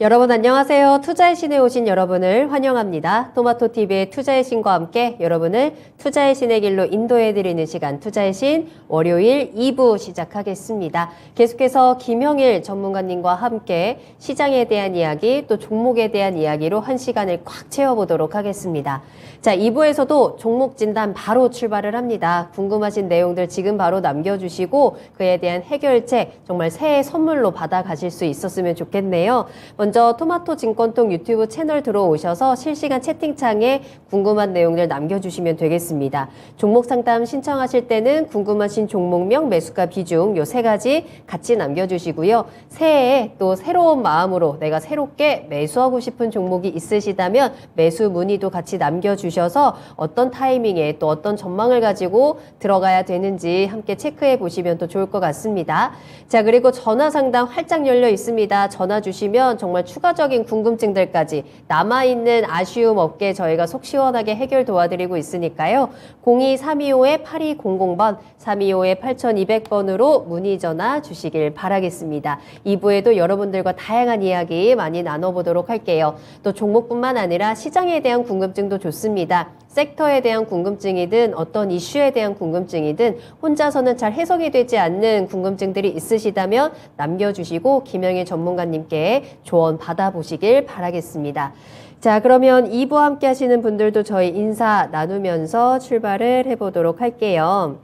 여러분 안녕하세요. 투자의 신에 오신 여러분을 환영합니다. 토마토TV의 투자의 신과 함께 여러분을 투자의 신의 길로 인도해드리는 시간 투자의 신 월요일 2부 시작하겠습니다. 계속해서 김영일 전문가님과 함께 시장에 대한 이야기 또 종목에 대한 이야기로 한 시간을 꽉 채워보도록 하겠습니다. 자, 2부에서도 종목 진단 바로 출발을 합니다. 궁금하신 내용들 지금 바로 남겨주시고 그에 대한 해결책 정말 새해 선물로 받아가실 수 있었으면 좋겠네요. 먼저 토마토 증권통 유튜브 채널 들어오셔서 실시간 채팅창에 궁금한 내용들 남겨주시면 되겠습니다. 종목 상담 신청하실 때는 궁금하신 종목명, 매수가 비중 요 세 가지 같이 남겨주시고요. 새해에 또 새로운 마음으로 내가 새롭게 매수하고 싶은 종목이 있으시다면 매수 문의도 같이 남겨주셔서 어떤 타이밍에 또 어떤 전망을 가지고 들어가야 되는지 함께 체크해 보시면 또 좋을 것 같습니다. 자, 그리고 전화 상담 활짝 열려 있습니다. 전화 주시면 정말 추가적인 궁금증들까지 남아있는 아쉬움 없게 저희가 속 시원하게 해결 도와드리고 있으니까요. 02325-8200번, 325-8200번으로 문의 전화 주시길 바라겠습니다. 2부에도 여러분들과 다양한 이야기 많이 나눠보도록 할게요. 또 종목뿐만 아니라 시장에 대한 궁금증도 좋습니다. 섹터에 대한 궁금증이든 어떤 이슈에 대한 궁금증이든 혼자서는 잘 해석이 되지 않는 궁금증들이 있으시다면 남겨주시고 김영일 전문가님께 조언 받아보시길 바라겠습니다. 자, 그러면 2부 함께 하시는 분들도 저희 인사 나누면서 출발을 해보도록 할게요.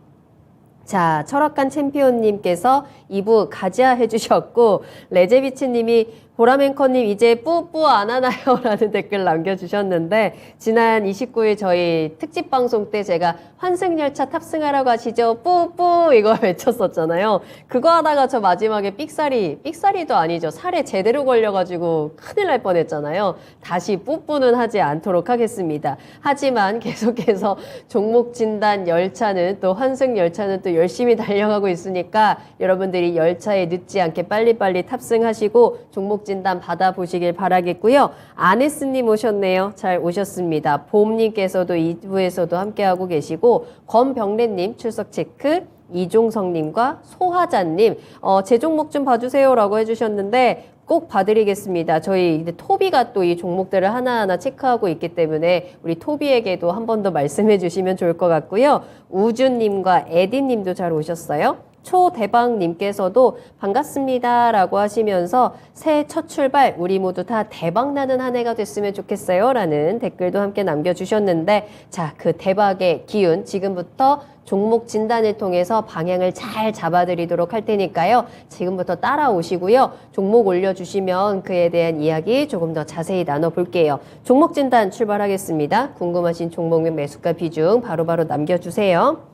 자, 철학관 챔피언님께서 2부 가자 해주셨고 레제비치님이 보라맨커님 이제 뿌뿌 안 하나요? 라는 댓글 남겨주셨는데 지난 29일 저희 특집 방송 때 제가 환승열차 탑승하라고 하시죠? 뿌뿌 이거 외쳤었잖아요. 그거 하다가 저 마지막에 삑사리도 아니죠. 살에 제대로 걸려가지고 큰일 날 뻔했잖아요. 다시 뿌뿌는 하지 않도록 하겠습니다. 하지만 계속해서 종목 진단 열차는 또 환승 열차는 또 열심히 달려가고 있으니까 여러분들이 열차에 늦지 않게 빨리빨리 탑승하시고 종목 진단 받아보시길 바라겠고요. 아네스님 오셨네요. 잘 오셨습니다. 봄님께서도 2부에서도 함께하고 계시고 권병래님 출석 체크, 이종성님과 소화자님 제 종목 좀 봐주세요라고 해주셨는데 꼭 봐드리겠습니다. 저희 이제 토비가 또 이 종목들을 하나하나 체크하고 있기 때문에 우리 토비에게도 한 번 더 말씀해 주시면 좋을 것 같고요. 우주님과 에디님도 잘 오셨어요. 초대박님께서도 반갑습니다 라고 하시면서 새해 첫 출발 우리 모두 다 대박나는 한 해가 됐으면 좋겠어요 라는 댓글도 함께 남겨주셨는데 자, 그 대박의 기운 지금부터 종목 진단을 통해서 방향을 잘 잡아드리도록 할 테니까요. 지금부터 따라오시고요. 종목 올려주시면 그에 대한 이야기 조금 더 자세히 나눠볼게요. 종목 진단 출발하겠습니다. 궁금하신 종목명 매수가 비중 바로바로 남겨주세요.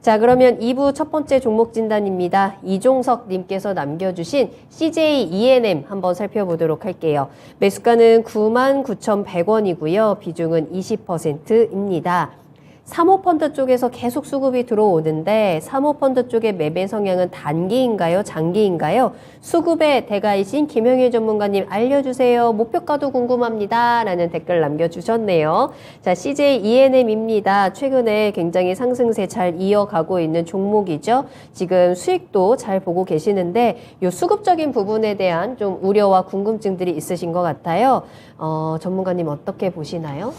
자, 그러면 2부 첫 번째 종목 진단입니다. 이종석 님께서 남겨주신 CJ ENM 한번 살펴보도록 할게요. 매수가는 99,100원이고요. 비중은 20%입니다. 사모펀드 쪽에서 계속 수급이 들어오는데 사모펀드 쪽의 매매 성향은 단기인가요? 장기인가요? 수급의 대가이신 김영일 전문가님 알려주세요. 목표가도 궁금합니다. 라는 댓글 남겨주셨네요. 자, CJ ENM입니다. 최근에 굉장히 상승세 잘 이어가고 있는 종목이죠. 지금 수익도 잘 보고 계시는데 이 수급적인 부분에 대한 좀 우려와 궁금증들이 있으신 것 같아요. 전문가님 어떻게 보시나요?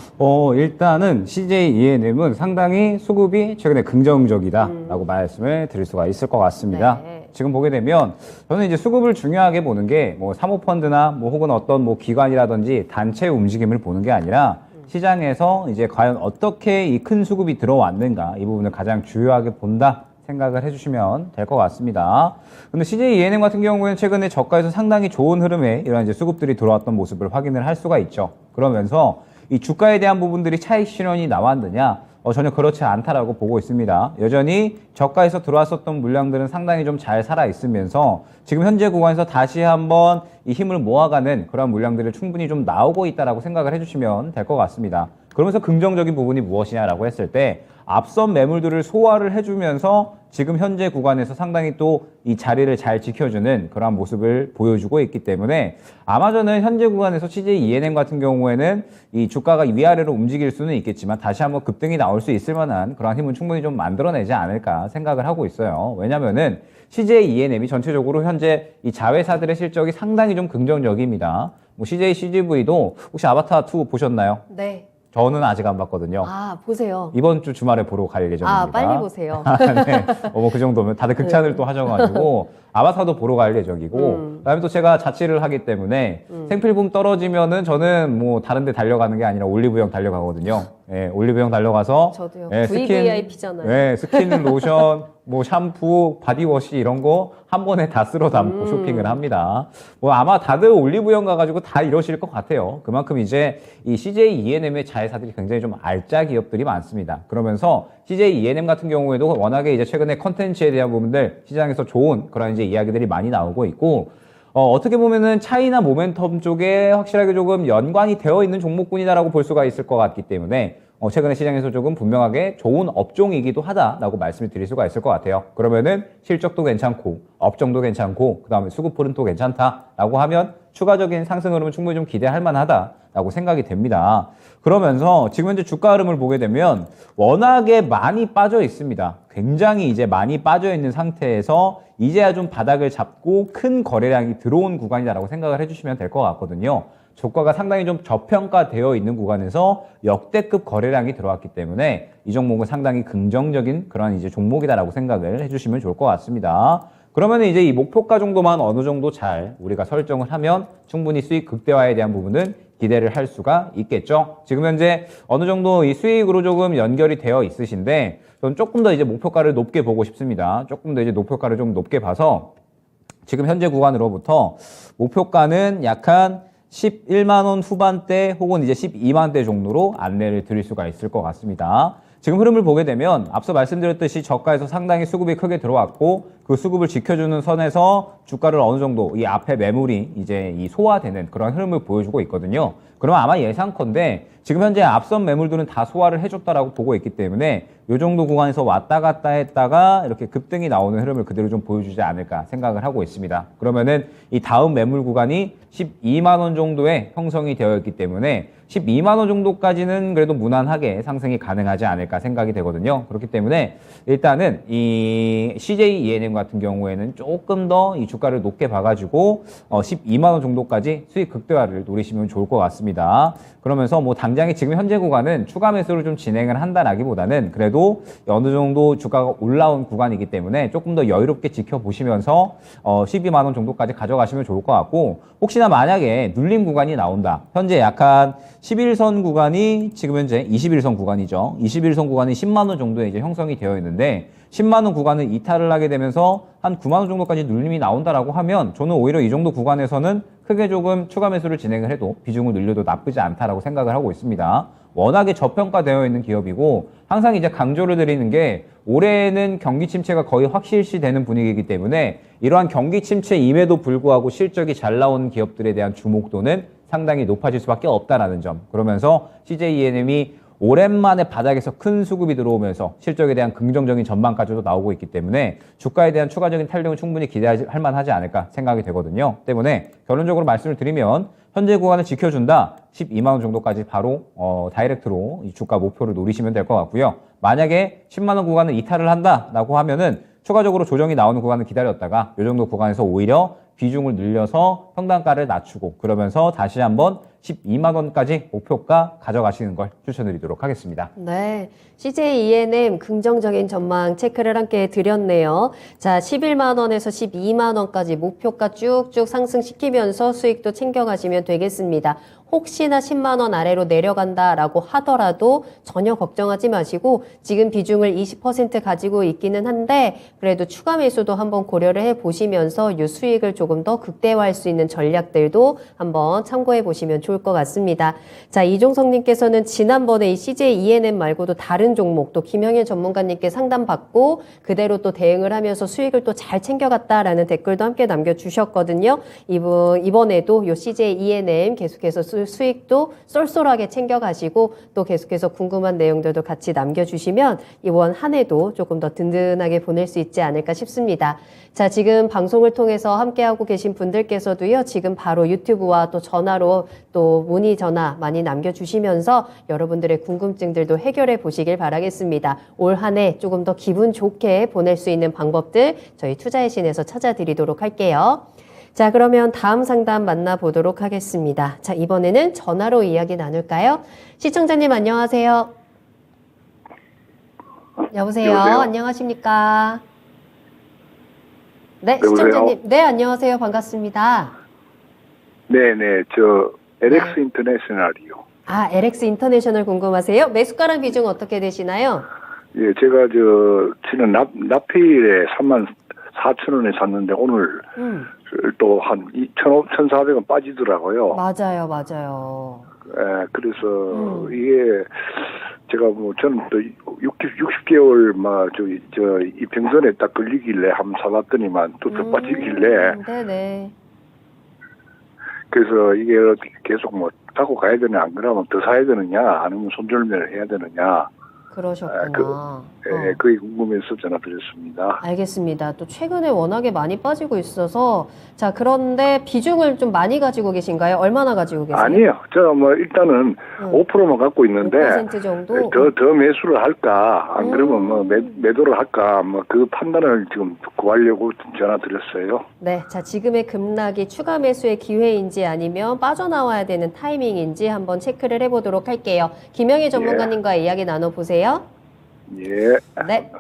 일단은 CJ ENM은 상당히 수급이 최근에 긍정적이다라고 말씀을 드릴 수가 있을 것 같습니다. 네. 지금 보게 되면 저는 이제 수급을 중요하게 보는 게 뭐 사모펀드나 뭐 혹은 어떤 뭐 기관이라든지 단체 움직임을 보는 게 아니라 시장에서 이제 과연 어떻게 이 큰 수급이 들어왔는가 이 부분을 가장 중요하게 본다. 생각을 해주시면 될 것 같습니다. 근데 CJ ENM 같은 경우에는 최근에 저가에서 상당히 좋은 흐름에 이런 이제 수급들이 들어왔던 모습을 확인을 할 수가 있죠. 그러면서 이 주가에 대한 부분들이 차익 실현이 나왔느냐? 전혀 그렇지 않다라고 보고 있습니다. 여전히 저가에서 들어왔었던 물량들은 상당히 좀 잘 살아 있으면서 지금 현재 구간에서 다시 한번 이 힘을 모아가는 그런 물량들을 충분히 좀 나오고 있다라고 생각을 해주시면 될 것 같습니다. 그러면서 긍정적인 부분이 무엇이냐라고 했을 때 앞선 매물들을 소화를 해주면서 지금 현재 구간에서 상당히 또 이 자리를 잘 지켜주는 그런 모습을 보여주고 있기 때문에 아마 저는 현재 구간에서 CJ ENM 같은 경우에는 이 주가가 위아래로 움직일 수는 있겠지만 다시 한번 급등이 나올 수 있을 만한 그런 힘은 충분히 좀 만들어내지 않을까 생각을 하고 있어요. 왜냐면은 CJ ENM이 전체적으로 현재 이 자회사들의 실적이 상당히 좀 긍정적입니다. 뭐 CJ, CGV도 혹시 아바타 2 보셨나요? 네. 저는 아직 안 봤거든요. 아, 보세요. 이번 주 주말에 보러 갈 예정입니다. 아, 빨리 보세요. 네. 뭐 그 정도면 다들 극찬을 또 하셔가지고 아바타도 보러 갈 예정이고 그다음에 또 제가 자취를 하기 때문에 생필품 떨어지면은 저는 뭐 다른 데 달려가는 게 아니라 올리브영 달려가거든요. 예, 올리브영 달려가서 저도요. 예, VVIP잖아요. 예, 스킨, 로션, 뭐 샴푸, 바디워시 이런 거 한 번에 다 쓸어 담고 쇼핑을 합니다. 뭐 아마 다들 올리브영 가가지고 다 이러실 것 같아요. 그만큼 이제 이 CJ E&M의 자회사들이 굉장히 좀 알짜 기업들이 많습니다. 그러면서 CJ E&M 같은 경우에도 워낙에 이제 최근에 컨텐츠에 대한 부분들 시장에서 좋은 그런 이제 이야기들이 많이 나오고 있고 어떻게 보면은 차이나 모멘텀 쪽에 확실하게 조금 연관이 되어 있는 종목군이다라고 볼 수가 있을 것 같기 때문에 최근에 시장에서 조금 분명하게 좋은 업종이기도 하다라고 말씀을 드릴 수가 있을 것 같아요. 그러면은 실적도 괜찮고 업종도 괜찮고 그 다음에 수급풀은 또 괜찮다라고 하면 추가적인 상승 흐름은 충분히 좀 기대할 만하다라고 생각이 됩니다. 그러면서 지금 현재 주가 흐름을 보게 되면 워낙에 많이 빠져 있습니다. 굉장히 이제 많이 빠져 있는 상태에서 이제야 좀 바닥을 잡고 큰 거래량이 들어온 구간이다라고 생각을 해주시면 될 것 같거든요. 주가가 상당히 좀 저평가되어 있는 구간에서 역대급 거래량이 들어왔기 때문에 이 종목은 상당히 긍정적인 그런 이제 종목이다라고 생각을 해주시면 좋을 것 같습니다. 그러면 이제 이 목표가 정도만 어느 정도 잘 우리가 설정을 하면 충분히 수익 극대화에 대한 부분은 기대를 할 수가 있겠죠. 지금 현재 어느 정도 이 수익으로 조금 연결이 되어 있으신데 저는 조금 더 이제 목표가를 높게 보고 싶습니다. 조금 더 이제 목표가를 좀 높게 봐서 지금 현재 구간으로부터 목표가는 약간 11만 원 후반대 혹은 이제 12만 대 정도로 안내를 드릴 수가 있을 것 같습니다. 지금 흐름을 보게 되면 앞서 말씀드렸듯이 저가에서 상당히 수급이 크게 들어왔고 그 수급을 지켜주는 선에서 주가를 어느 정도 이 앞에 매물이 이제 이 소화되는 그런 흐름을 보여주고 있거든요. 그러면 아마 예상컨대 지금 현재 앞선 매물들은 다 소화를 해줬다라고 보고 있기 때문에 이 정도 구간에서 왔다 갔다 했다가 이렇게 급등이 나오는 흐름을 그대로 좀 보여주지 않을까 생각을 하고 있습니다. 그러면은 이 다음 매물 구간이 12만 원 정도의 형성이 되어 있기 때문에 12만 원 정도까지는 그래도 무난하게 상승이 가능하지 않을까 생각이 되거든요. 그렇기 때문에 일단은 이 CJ E&M 같은 경우에는 조금 더 이 주가를 높게 봐가지고 12만 원 정도까지 수익 극대화를 노리시면 좋을 것 같습니다. 그러면서 뭐 당장에 지금 현재 구간은 추가 매수를 좀 진행을 한다라기보다는 그래도 어느 정도 주가가 올라온 구간이기 때문에 조금 더 여유롭게 지켜보시면서 12만 원 정도까지 가져가시면 좋을 것 같고 혹시나 만약에 눌림 구간이 나온다. 현재 약간 11선 구간이 지금 현재 21선 구간이죠. 21선 구간이 10만 원 정도에 이제 형성이 되어 있는데 10만 원 구간을 이탈을 하게 되면서 한 9만 원 정도까지 눌림이 나온다라고 하면 저는 오히려 이 정도 구간에서는 크게 조금 추가 매수를 진행을 해도 비중을 늘려도 나쁘지 않다라고 생각을 하고 있습니다. 워낙에 저평가되어 있는 기업이고 항상 이제 강조를 드리는 게 올해는 경기 침체가 거의 확실시되는 분위기이기 때문에 이러한 경기 침체임에도 불구하고 실적이 잘 나오는 기업들에 대한 주목도는 상당히 높아질 수밖에 없다라는 점. 그러면서 CJ E&M이 오랜만에 바닥에서 큰 수급이 들어오면서 실적에 대한 긍정적인 전망까지도 나오고 있기 때문에 주가에 대한 추가적인 탄력은 충분히 기대할 만하지 않을까 생각이 되거든요. 때문에 결론적으로 말씀을 드리면 현재 구간을 지켜준다 12만 원 정도까지 바로 다이렉트로 이 주가 목표를 노리시면 될 것 같고요. 만약에 10만 원 구간을 이탈을 한다라고 하면은 추가적으로 조정이 나오는 구간을 기다렸다가 이 정도 구간에서 오히려 비중을 늘려서 평단가를 낮추고 그러면서 다시 한번 12만 원까지 목표가 가져가시는 걸 추천드리도록 하겠습니다. 네, CJ E&M 긍정적인 전망 체크를 함께 드렸네요. 자, 11만 원에서 12만 원까지 목표가 쭉쭉 상승시키면서 수익도 챙겨가시면 되겠습니다. 혹시나 10만 원 아래로 내려간다라고 하더라도 전혀 걱정하지 마시고 지금 비중을 20% 가지고 있기는 한데 그래도 추가 매수도 한번 고려를 해보시면서 이 수익을 조금 더 극대화할 수 있는 전략들도 한번 참고해 보시면 좋을 것 같습니다. 자, 이종성님께서는 지난번에 이 CJ E&M 말고도 다른 종목 또 김영일 전문가님께 상담받고 그대로 또 대응을 하면서 수익을 또 잘 챙겨갔다라는 댓글도 함께 남겨주셨거든요. 이번에도 이 CJ E&M 계속해서 수익도 쏠쏠하게 챙겨가시고 또 계속해서 궁금한 내용들도 같이 남겨주시면 이번 한 해도 조금 더 든든하게 보낼 수 있지 않을까 싶습니다. 자, 지금 방송을 통해서 함께하고 계신 분들께서도요, 지금 바로 유튜브와 또 전화로 또 문의 전화 많이 남겨주시면서 여러분들의 궁금증들도 해결해 보시길 바라겠습니다. 올 한 해 조금 더 기분 좋게 보낼 수 있는 방법들 저희 투자의 신에서 찾아드리도록 할게요. 자, 그러면 다음 상담 만나보도록 하겠습니다. 자, 이번에는 전화로 이야기 나눌까요? 시청자님 안녕하세요. 여보세요. 여보세요? 안녕하십니까? 네, 여보세요? 시청자님. 네, 안녕하세요. 반갑습니다. 네네, 저 LX 네. 인터내셔널이요. 아, LX 인터내셔널 궁금하세요? 매수가랑 비중 어떻게 되시나요? 예, 제가 지난 납페일에 34,000원에 샀는데 오늘 또 한 1,400원 빠지더라고요. 맞아요, 맞아요. 예, 그래서 이게 제가 뭐 저는 또 60개월 이평선에 딱 걸리길래 한번 사봤더니만 또 빠지길래 네네. 그래서 이게 계속 뭐 타고 가야 되냐 안 그러면 더 사야 되느냐 아니면 손절매를 해야 되느냐 그러셨구나. 그게 궁금해서 전화드렸습니다. 알겠습니다. 또 최근에 워낙에 많이 빠지고 있어서 자, 그런데 비중을 좀 많이 가지고 계신가요? 얼마나 가지고 계세요? 아니요. 저 뭐 일단은 5%만 갖고 있는데 5% 정도? 더 매수를 할까 안 그러면 뭐 매도를 할까 뭐 그 판단을 지금 구하려고 전화드렸어요. 네. 자, 지금의 급락이 추가 매수의 기회인지 아니면 빠져나와야 되는 타이밍인지 한번 체크를 해보도록 할게요. 김영희 전문가님과 이야기 나눠보세요. 예. 네.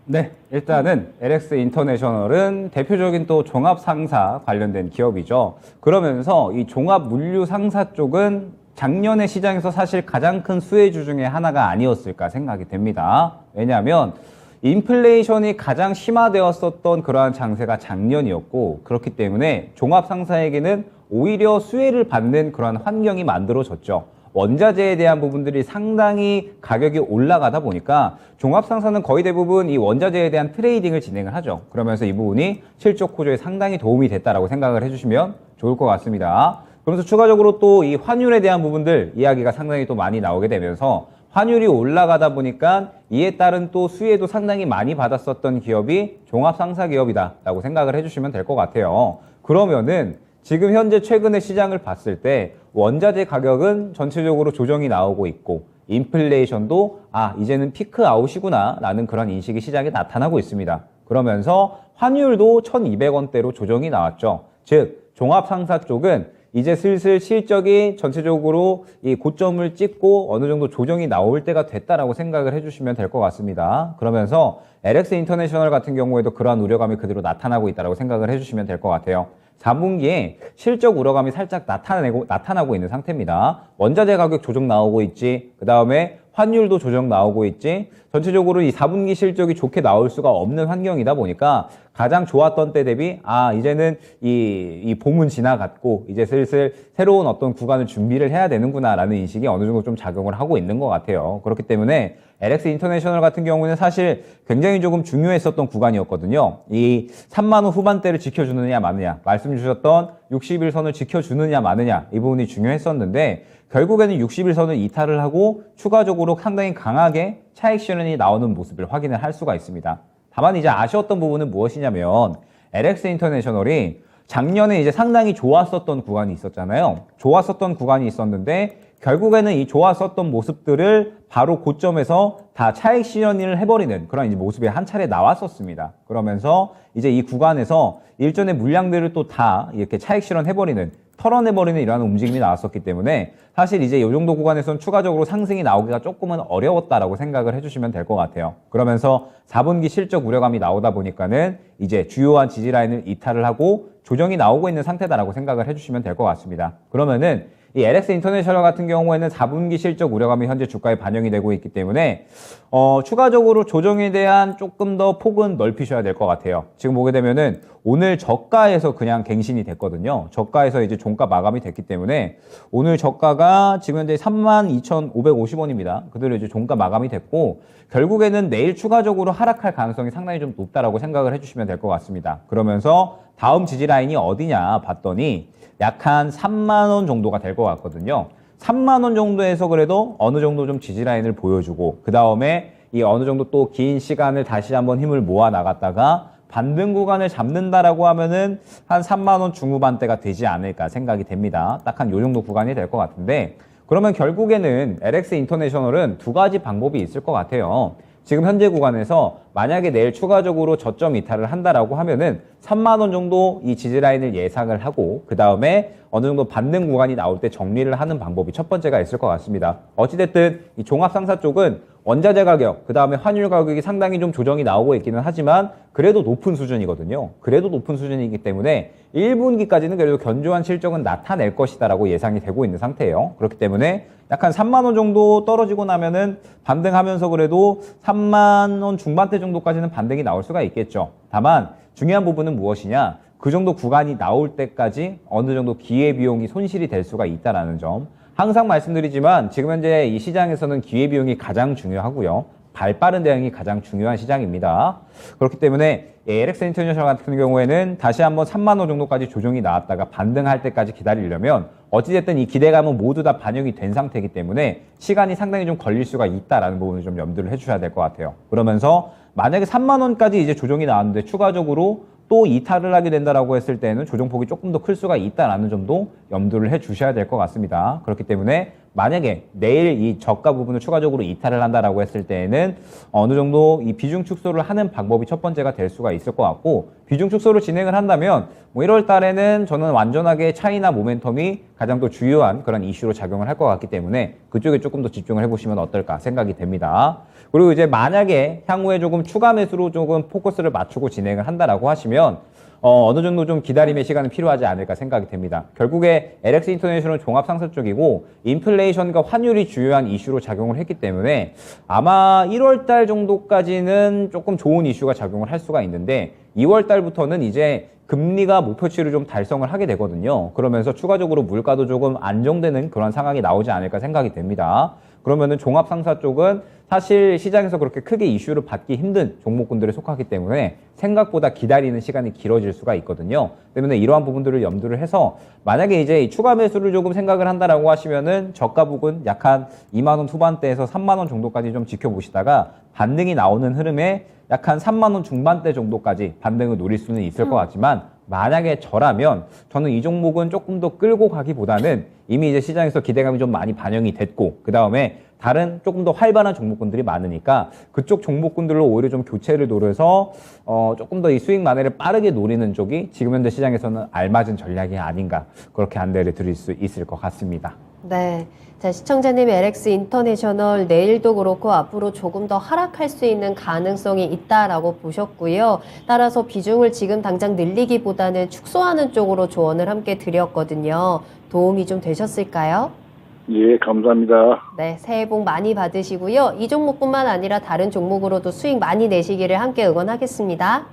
네, 일단은 LX 인터내셔널은 대표적인 또 종합 상사 관련된 기업이죠. 그러면서 이 종합 물류 상사 쪽은 작년에 시장에서 사실 가장 큰 수혜주 중에 하나가 아니었을까 생각이 됩니다. 왜냐하면 인플레이션이 가장 심화되었었던 그러한 장세가 작년이었고, 그렇기 때문에 종합 상사에게는 오히려 수혜를 받는 그러한 환경이 만들어졌죠. 원자재에 대한 부분들이 상당히 가격이 올라가다 보니까 종합상사는 거의 대부분 이 원자재에 대한 트레이딩을 진행을 하죠. 그러면서 이 부분이 실적 호조에 상당히 도움이 됐다라고 생각을 해주시면 좋을 것 같습니다. 그러면서 추가적으로 또 이 환율에 대한 부분들 이야기가 상당히 또 많이 나오게 되면서 환율이 올라가다 보니까 이에 따른 또 수혜도 상당히 많이 받았었던 기업이 종합상사 기업이다라고 생각을 해주시면 될 것 같아요. 그러면은 지금 현재 최근의 시장을 봤을 때 원자재 가격은 전체적으로 조정이 나오고 있고 인플레이션도 이제는 피크 아웃이구나 라는 그런 인식이 시장에 나타나고 있습니다. 그러면서 환율도 1,200원대로 조정이 나왔죠. 즉 종합상사 쪽은 이제 슬슬 실적이 전체적으로 이 고점을 찍고 어느 정도 조정이 나올 때가 됐다라고 생각을 해주시면 될 것 같습니다. 그러면서 LX 인터내셔널 같은 경우에도 그러한 우려감이 그대로 나타나고 있다고 생각을 해주시면 될 것 같아요. 4분기에 실적 우려감이 살짝 나타나고 있는 상태입니다. 원자재 가격 조정 나오고 있지, 그 다음에 환율도 조정 나오고 있지, 전체적으로 이 4분기 실적이 좋게 나올 수가 없는 환경이다 보니까 가장 좋았던 때 대비 이제는 이 봄은 지나갔고 이제 슬슬 새로운 어떤 구간을 준비를 해야 되는구나 라는 인식이 어느 정도 좀 작용을 하고 있는 것 같아요. 그렇기 때문에 LX 인터내셔널 같은 경우는 사실 굉장히 조금 중요했었던 구간이었거든요. 이 3만 원 후반대를 지켜주느냐 마느냐, 말씀 주셨던 60일선을 지켜주느냐 마느냐 이 부분이 중요했었는데 결국에는 60일선을 이탈을 하고 추가적으로 상당히 강하게 차익 실현이 나오는 모습을 확인을 할 수가 있습니다. 다만 이제 아쉬웠던 부분은 무엇이냐면 LX 인터내셔널이 작년에 이제 상당히 좋았었던 구간이 있었잖아요. 좋았었던 구간이 있었는데 결국에는 이 좋았었던 모습들을 바로 고점에서 다 차익 실현을 해버리는 그런 이제 모습이 한 차례 나왔었습니다. 그러면서 이제 이 구간에서 일전의 물량들을 또 다 이렇게 차익 실현해버리는, 털어내버리는 이러한 움직임이 나왔었기 때문에 사실 이제 이 정도 구간에서는 추가적으로 상승이 나오기가 조금은 어려웠다라고 생각을 해주시면 될 것 같아요. 그러면서 4분기 실적 우려감이 나오다 보니까는 이제 주요한 지지라인을 이탈을 하고 조정이 나오고 있는 상태다라고 생각을 해주시면 될 것 같습니다. 그러면은 이 LX 인터내셔널 같은 경우에는 4분기 실적 우려감이 현재 주가에 반영이 되고 있기 때문에 추가적으로 조정에 대한 조금 더 폭은 넓히셔야 될 것 같아요. 지금 보게 되면은 오늘 저가에서 그냥 갱신이 됐거든요. 저가에서 이제 종가 마감이 됐기 때문에 오늘 저가가 지금 현재 32,550원입니다. 그대로 이제 종가 마감이 됐고 결국에는 내일 추가적으로 하락할 가능성이 상당히 좀 높다라고 생각을 해주시면 될 것 같습니다. 그러면서 다음 지지 라인이 어디냐 봤더니 약 한 3만 원 정도가 될 것 같거든요. 3만 원 정도에서 그래도 어느 정도 좀 지지 라인을 보여주고 그 다음에 이 어느 정도 또 긴 시간을 다시 한번 힘을 모아 나갔다가 반등 구간을 잡는다라고 하면은 한 3만 원 중후반대가 되지 않을까 생각이 됩니다. 딱 한 요 정도 구간이 될 것 같은데 그러면 결국에는 LX 인터내셔널은 두 가지 방법이 있을 것 같아요. 지금 현재 구간에서 만약에 내일 추가적으로 저점 이탈을 한다라고 하면은 3만 원 정도 이 지지라인을 예상을 하고 그 다음에 어느 정도 반등 구간이 나올 때 정리를 하는 방법이 첫 번째가 있을 것 같습니다. 어찌됐든 이 종합상사 쪽은 원자재 가격, 그 다음에 환율 가격이 상당히 좀 조정이 나오고 있기는 하지만 그래도 높은 수준이거든요. 그래도 높은 수준이기 때문에 1분기까지는 그래도 견조한 실적은 나타낼 것이다라고 예상이 되고 있는 상태예요. 그렇기 때문에 약간 3만 원 정도 떨어지고 나면은 반등하면서 그래도 3만 원 중반대 정도까지는 반등이 나올 수가 있겠죠. 다만 중요한 부분은 무엇이냐? 그 정도 구간이 나올 때까지 어느 정도 기회비용이 손실이 될 수가 있다는 점. 항상 말씀드리지만 지금 현재 이 시장에서는 기회비용이 가장 중요하고요. 발빠른 대응이 가장 중요한 시장입니다. 그렇기 때문에 LX 인터내셔널 같은 경우에는 다시 한번 3만 원 정도까지 조정이 나왔다가 반등할 때까지 기다리려면 어찌됐든 이 기대감은 모두 다 반영이 된 상태이기 때문에 시간이 상당히 좀 걸릴 수가 있다라는 부분을 좀 염두를 해주셔야 될 것 같아요. 그러면서 만약에 3만 원까지 이제 조정이 나왔는데 추가적으로 또 이탈을 하게 된다라고 했을 때는 조정폭이 조금 더 클 수가 있다라는 점도 염두를 해 주셔야 될 것 같습니다. 그렇기 때문에 만약에 내일 이 저가 부분을 추가적으로 이탈을 한다라고 했을 때에는 어느 정도 이 비중 축소를 하는 방법이 첫 번째가 될 수가 있을 것 같고 비중 축소를 진행을 한다면 뭐 1월 달에는 저는 완전하게 차이나 모멘텀이 가장 또 주요한 그런 이슈로 작용을 할 것 같기 때문에 그쪽에 조금 더 집중을 해보시면 어떨까 생각이 됩니다. 그리고 이제 만약에 향후에 조금 추가 매수로 조금 포커스를 맞추고 진행을 한다라고 하시면 어느 정도 좀 기다림의 시간은 필요하지 않을까 생각이 됩니다. 결국에 LX 인터내셔널 종합상사 쪽이고 인플레이션과 환율이 주요한 이슈로 작용을 했기 때문에 아마 1월 달 정도까지는 조금 좋은 이슈가 작용을 할 수가 있는데 2월 달부터는 이제 금리가 목표치를 좀 달성을 하게 되거든요. 그러면서 추가적으로 물가도 조금 안정되는 그런 상황이 나오지 않을까 생각이 됩니다. 그러면은 종합상사 쪽은 사실 시장에서 그렇게 크게 이슈를 받기 힘든 종목군들에 속하기 때문에 생각보다 기다리는 시간이 길어질 수가 있거든요. 때문에 이러한 부분들을 염두를 해서 만약에 이제 추가 매수를 조금 생각을 한다라고 하시면은 저가 부근 약 한 2만 원 후반대에서 3만 원 정도까지 좀 지켜보시다가 반등이 나오는 흐름에 약 한 3만 원 중반대 정도까지 반등을 노릴 수는 있을 것 같지만 만약에 저라면 저는 이 종목은 조금 더 끌고 가기보다는 이미 이제 시장에서 기대감이 좀 많이 반영이 됐고 그 다음에 다른 조금 더 활발한 종목군들이 많으니까 그쪽 종목군들로 오히려 좀 교체를 노려서 조금 더 이 수익 만회를 빠르게 노리는 쪽이 지금 현재 시장에서는 알맞은 전략이 아닌가 그렇게 안내를 드릴 수 있을 것 같습니다. 네. 자, 시청자님 LX 인터내셔널 내일도 그렇고 앞으로 조금 더 하락할 수 있는 가능성이 있다라고 보셨고요. 따라서 비중을 지금 당장 늘리기보다는 축소하는 쪽으로 조언을 함께 드렸거든요. 도움이 좀 되셨을까요? 예, 감사합니다. 네, 새해 복 많이 받으시고요. 이 종목뿐만 아니라 다른 종목으로도 수익 많이 내시기를 함께 응원하겠습니다.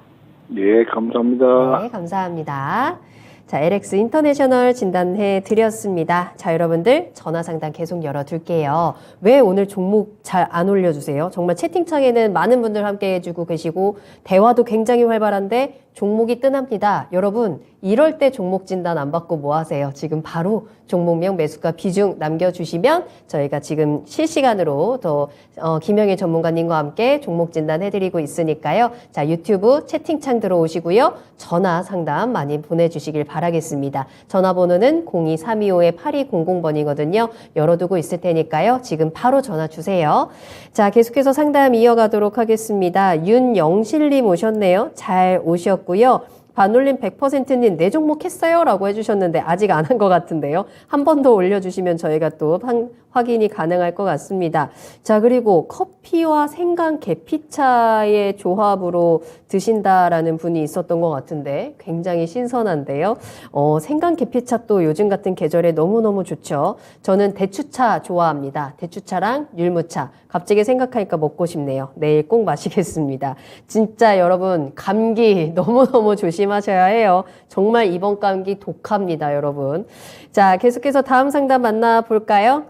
예, 감사합니다. 네, 감사합니다. 자, LX 인터내셔널 진단해 드렸습니다. 자, 여러분들 전화 상담 계속 열어둘게요. 왜 오늘 종목 잘 안 올려주세요? 정말 채팅창에는 많은 분들 함께 해주고 계시고 대화도 굉장히 활발한데 종목이 뜨납니다. 여러분 이럴 때 종목 진단 안 받고 뭐 하세요? 지금 바로 종목명 매수가 비중 남겨주시면 저희가 지금 실시간으로 더 김영애 전문가님과 함께 종목 진단 해드리고 있으니까요. 자, 유튜브 채팅창 들어오시고요. 전화 상담 많이 보내주시길 바라겠습니다. 전화번호는 02-325-8200번이거든요. 열어두고 있을 테니까요. 지금 바로 전화 주세요. 자, 계속해서 상담 이어가도록 하겠습니다. 윤영실님 오셨네요. 잘 오셨고요. 반올림 100%님 내 종목 했어요? 라고 해주셨는데 아직 안 한 것 같은데요. 한 번 더 올려주시면 저희가 또 확인이 가능할 것 같습니다. 자, 그리고 커피와 생강 계피차의 조합으로 드신다라는 분이 있었던 것 같은데 굉장히 신선한데요. 생강 계피차 또 요즘 같은 계절에 너무너무 좋죠. 저는 대추차 좋아합니다. 대추차랑 율무차. 갑자기 생각하니까 먹고 싶네요. 내일 꼭 마시겠습니다. 진짜 여러분 감기 너무너무 조심하셔야 해요. 정말 이번 감기 독합니다, 여러분. 자, 계속해서 다음 상담 만나볼까요?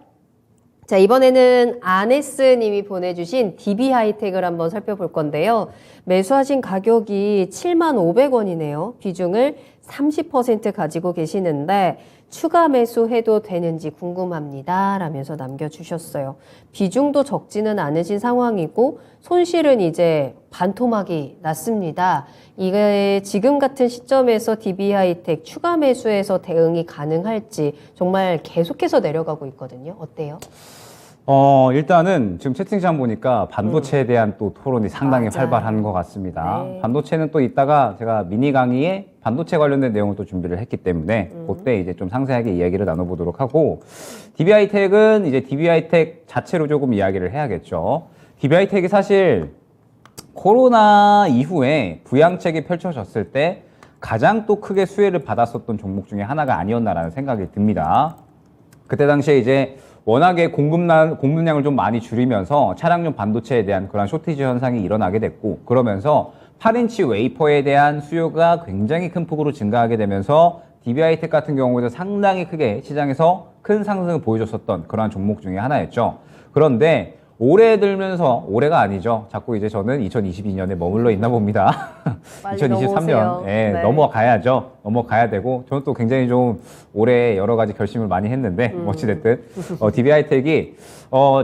자, 이번에는 아네스님이 보내주신 DB하이텍을 한번 살펴볼 건데요. 매수하신 가격이 75,500원이네요. 비중을 30% 가지고 계시는데 추가 매수해도 되는지 궁금합니다. 라면서 남겨주셨어요. 비중도 적지는 않으신 상황이고 손실은 이제 반토막이 났습니다. 이게 지금 같은 시점에서 DB하이텍 추가 매수해서 대응이 가능할지 정말 계속해서 내려가고 있거든요. 어때요? 일단은 지금 채팅창 보니까 반도체에 대한 또 토론이 상당히 맞아요. 활발한 것 같습니다. 네. 반도체는 또 이따가 제가 미니 강의에 반도체 관련된 내용을 또 준비를 했기 때문에 그때 이제 좀 상세하게 이야기를 나눠보도록 하고, DBH텍은 이제 DBH텍 자체로 조금 이야기를 해야겠죠. DBH텍이 사실 코로나 이후에 부양책이 펼쳐졌을 때 가장 또 크게 수혜를 받았었던 종목 중에 하나가 아니었나라는 생각이 듭니다. 그때 당시에 이제 워낙에 공급량을 좀 많이 줄이면서 차량용 반도체에 대한 그런 쇼티지 현상이 일어나게 됐고, 그러면서 8인치 웨이퍼에 대한 수요가 굉장히 큰 폭으로 증가하게 되면서 DBH텍 같은 경우에도 상당히 크게 시장에서 큰 상승을 보여줬었던 그러한 종목 중에 하나였죠. 그런데 올해 들면서, 올해가 아니죠. 자꾸 이제 저는 2022년에 머물러 있나 봅니다. 빨리 2023년, 넘어오세요. 예, 네. 넘어가야죠. 넘어가야 되고, 저는 또 굉장히 좀 올해 여러 가지 결심을 많이 했는데, 어찌됐든, DBH텍이,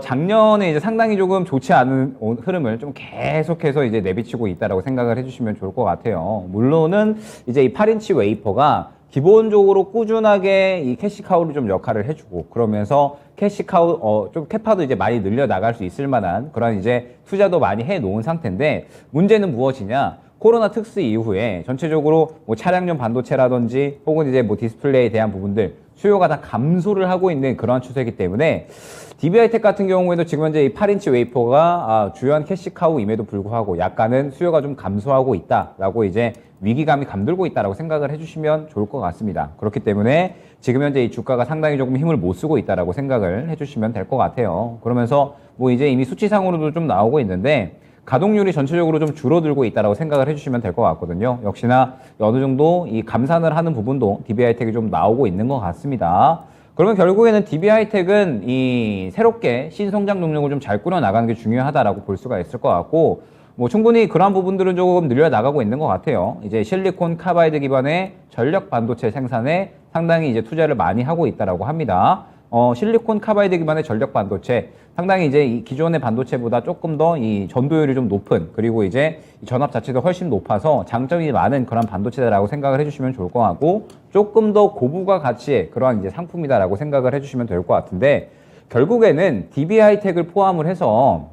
작년에 이제 상당히 조금 좋지 않은 흐름을 좀 계속해서 이제 내비치고 있다라고 생각을 해주시면 좋을 것 같아요. 물론은 이제 이 8인치 웨이퍼가 기본적으로 꾸준하게 이 캐시카우를 좀 역할을 해주고, 그러면서 캐시카우, 좀 캐파도 이제 많이 늘려 나갈 수 있을 만한 그런 이제 투자도 많이 해 놓은 상태인데, 문제는 무엇이냐? 코로나 특수 이후에 전체적으로 뭐 차량용 반도체라든지 혹은 이제 뭐 디스플레이에 대한 부분들 수요가 다 감소를 하고 있는 그런 추세이기 때문에, DBH텍 같은 경우에도 지금 현재 이 8인치 웨이퍼가 주요한 캐시카우임에도 불구하고 약간은 수요가 좀 감소하고 있다라고 이제 위기감이 감돌고 있다라고 생각을 해주시면 좋을 것 같습니다. 그렇기 때문에 지금 현재 이 주가가 상당히 조금 힘을 못 쓰고 있다라고 생각을 해주시면 될 것 같아요. 그러면서 뭐 이제 이미 수치상으로도 좀 나오고 있는데, 가동률이 전체적으로 좀 줄어들고 있다라고 생각을 해주시면 될 것 같거든요. 역시나 어느 정도 이 감산을 하는 부분도 DBH텍이 좀 나오고 있는 것 같습니다. 그러면 결국에는 DBH텍은 이 새롭게 신성장 동력을 좀 잘 꾸려나가는 게 중요하다라고 볼 수가 있을 것 같고, 뭐 충분히 그러한 부분들은 조금 늘려나가고 있는 것 같아요. 이제 실리콘 카바이드 기반의 전력 반도체 생산에 상당히 이제 투자를 많이 하고 있다라고 합니다. 실리콘 카바이드 기반의 전력 반도체, 상당히 이제 이 기존의 반도체보다 조금 더 이 전도율이 좀 높은, 그리고 이제 이 전압 자체도 훨씬 높아서 장점이 많은 그런 반도체다라고 생각을 해주시면 좋을 것 같고, 조금 더 고부가 가치의 그러한 이제 상품이다라고 생각을 해주시면 될 것 같은데, 결국에는 DBH텍을 포함을 해서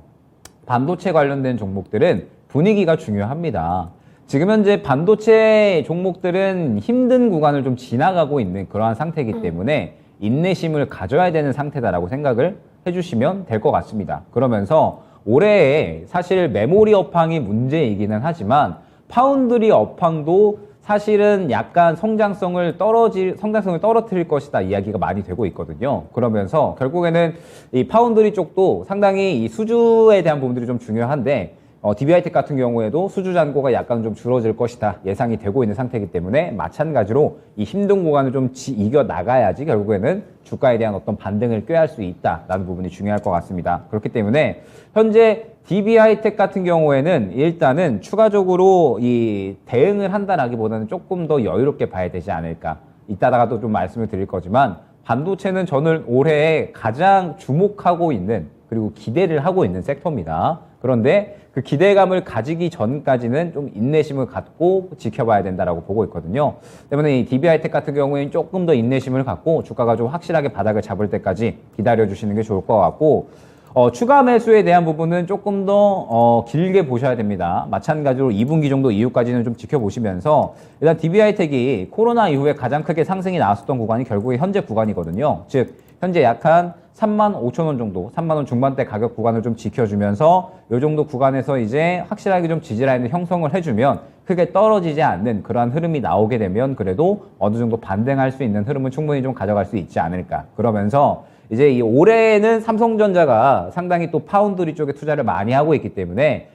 반도체 관련된 종목들은 분위기가 중요합니다. 지금 현재 반도체 종목들은 힘든 구간을 좀 지나가고 있는 그러한 상태이기 때문에 인내심을 가져야 되는 상태다라고 생각을 해주시면 될 것 같습니다. 그러면서 올해에 사실 메모리 업황이 문제이기는 하지만 파운드리 업황도 사실은 약간 성장성을 떨어뜨릴 것이다 이야기가 많이 되고 있거든요. 그러면서 결국에는 이 파운드리 쪽도 상당히 이 수주에 대한 부분들이 좀 중요한데, DBH텍 같은 경우에도 수주 잔고가 약간 좀 줄어들 것이다 예상이 되고 있는 상태이기 때문에, 마찬가지로 이 힘든 구간을 좀 이겨 나가야지 결국에는 주가에 대한 어떤 반등을 꾀할 수 있다라는 부분이 중요할 것 같습니다. 그렇기 때문에 현재 DBH텍 같은 경우에는 일단은 추가적으로 이 대응을 한다라기보다는 조금 더 여유롭게 봐야 되지 않을까. 이따다가도 좀 말씀을 드릴 거지만, 반도체는 저는 올해에 가장 주목하고 있는, 그리고 기대를 하고 있는 섹터입니다. 그런데 그 기대감을 가지기 전까지는 좀 인내심을 갖고 지켜봐야 된다라고 보고 있거든요. 때문에 이 DBH텍 같은 경우에는 조금 더 인내심을 갖고 주가가 좀 확실하게 바닥을 잡을 때까지 기다려 주시는 게 좋을 것 같고, 추가 매수에 대한 부분은 조금 더 길게 보셔야 됩니다. 마찬가지로 2분기 정도 이후까지는 좀 지켜보시면서, 일단 DBH텍이 코로나 이후에 가장 크게 상승이 나왔었던 구간이 결국에 현재 구간이거든요. 즉 현재 약한 35,000원 정도, 3만원 중반대 가격 구간을 좀 지켜주면서 이 정도 구간에서 이제 확실하게 좀 지지라인을 형성을 해주면 크게 떨어지지 않는 그러한 흐름이 나오게 되면 그래도 어느 정도 반등할 수 있는 흐름은 충분히 좀 가져갈 수 있지 않을까. 그러면서 이제 이 올해는 삼성전자가 상당히 또 파운드리 쪽에 투자를 많이 하고 있기 때문에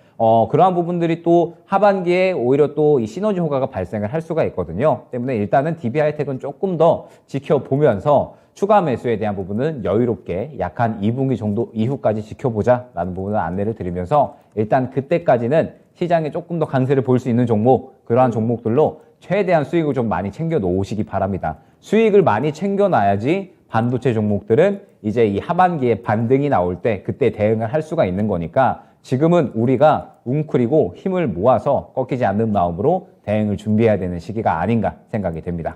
그러한 부분들이 또 하반기에 오히려 또 이 시너지 효과가 발생을 할 수가 있거든요. 때문에 일단은 DBH텍은 조금 더 지켜보면서 추가 매수에 대한 부분은 여유롭게 약한 2분기 정도 이후까지 지켜보자 라는 부분을 안내를 드리면서, 일단 그때까지는 시장에 조금 더 강세를 볼 수 있는 종목, 그러한 종목들로 최대한 수익을 좀 많이 챙겨 놓으시기 바랍니다. 수익을 많이 챙겨 놔야지 반도체 종목들은 이제 이 하반기에 반등이 나올 때 그때 대응을 할 수가 있는 거니까, 지금은 우리가 웅크리고 힘을 모아서 꺾이지 않는 마음으로 대응을 준비해야 되는 시기가 아닌가 생각이 됩니다.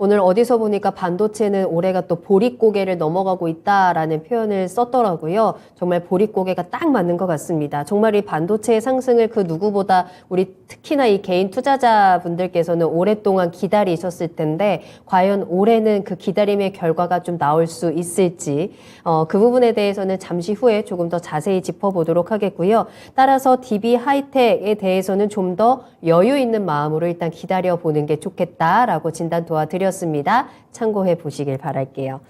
오늘 어디서 보니까 반도체는 올해가 또 보릿고개를 넘어가고 있다라는 표현을 썼더라고요. 정말 보릿고개가 딱 맞는 것 같습니다. 정말 이 반도체의 상승을 그 누구보다 우리 특히나 이 개인 투자자분들께서는 오랫동안 기다리셨을 텐데 과연 올해는 그 기다림의 결과가 좀 나올 수 있을지 그 부분에 대해서는 잠시 후에 조금 더 자세히 짚어보도록 하겠고요. 따라서 DB 하이텍에 대해서는 좀 더 여유 있는 마음으로 일단 기다려보는 게 좋겠다라고 진단 도와드렸습니다. 참고해 보시길 바랄게요.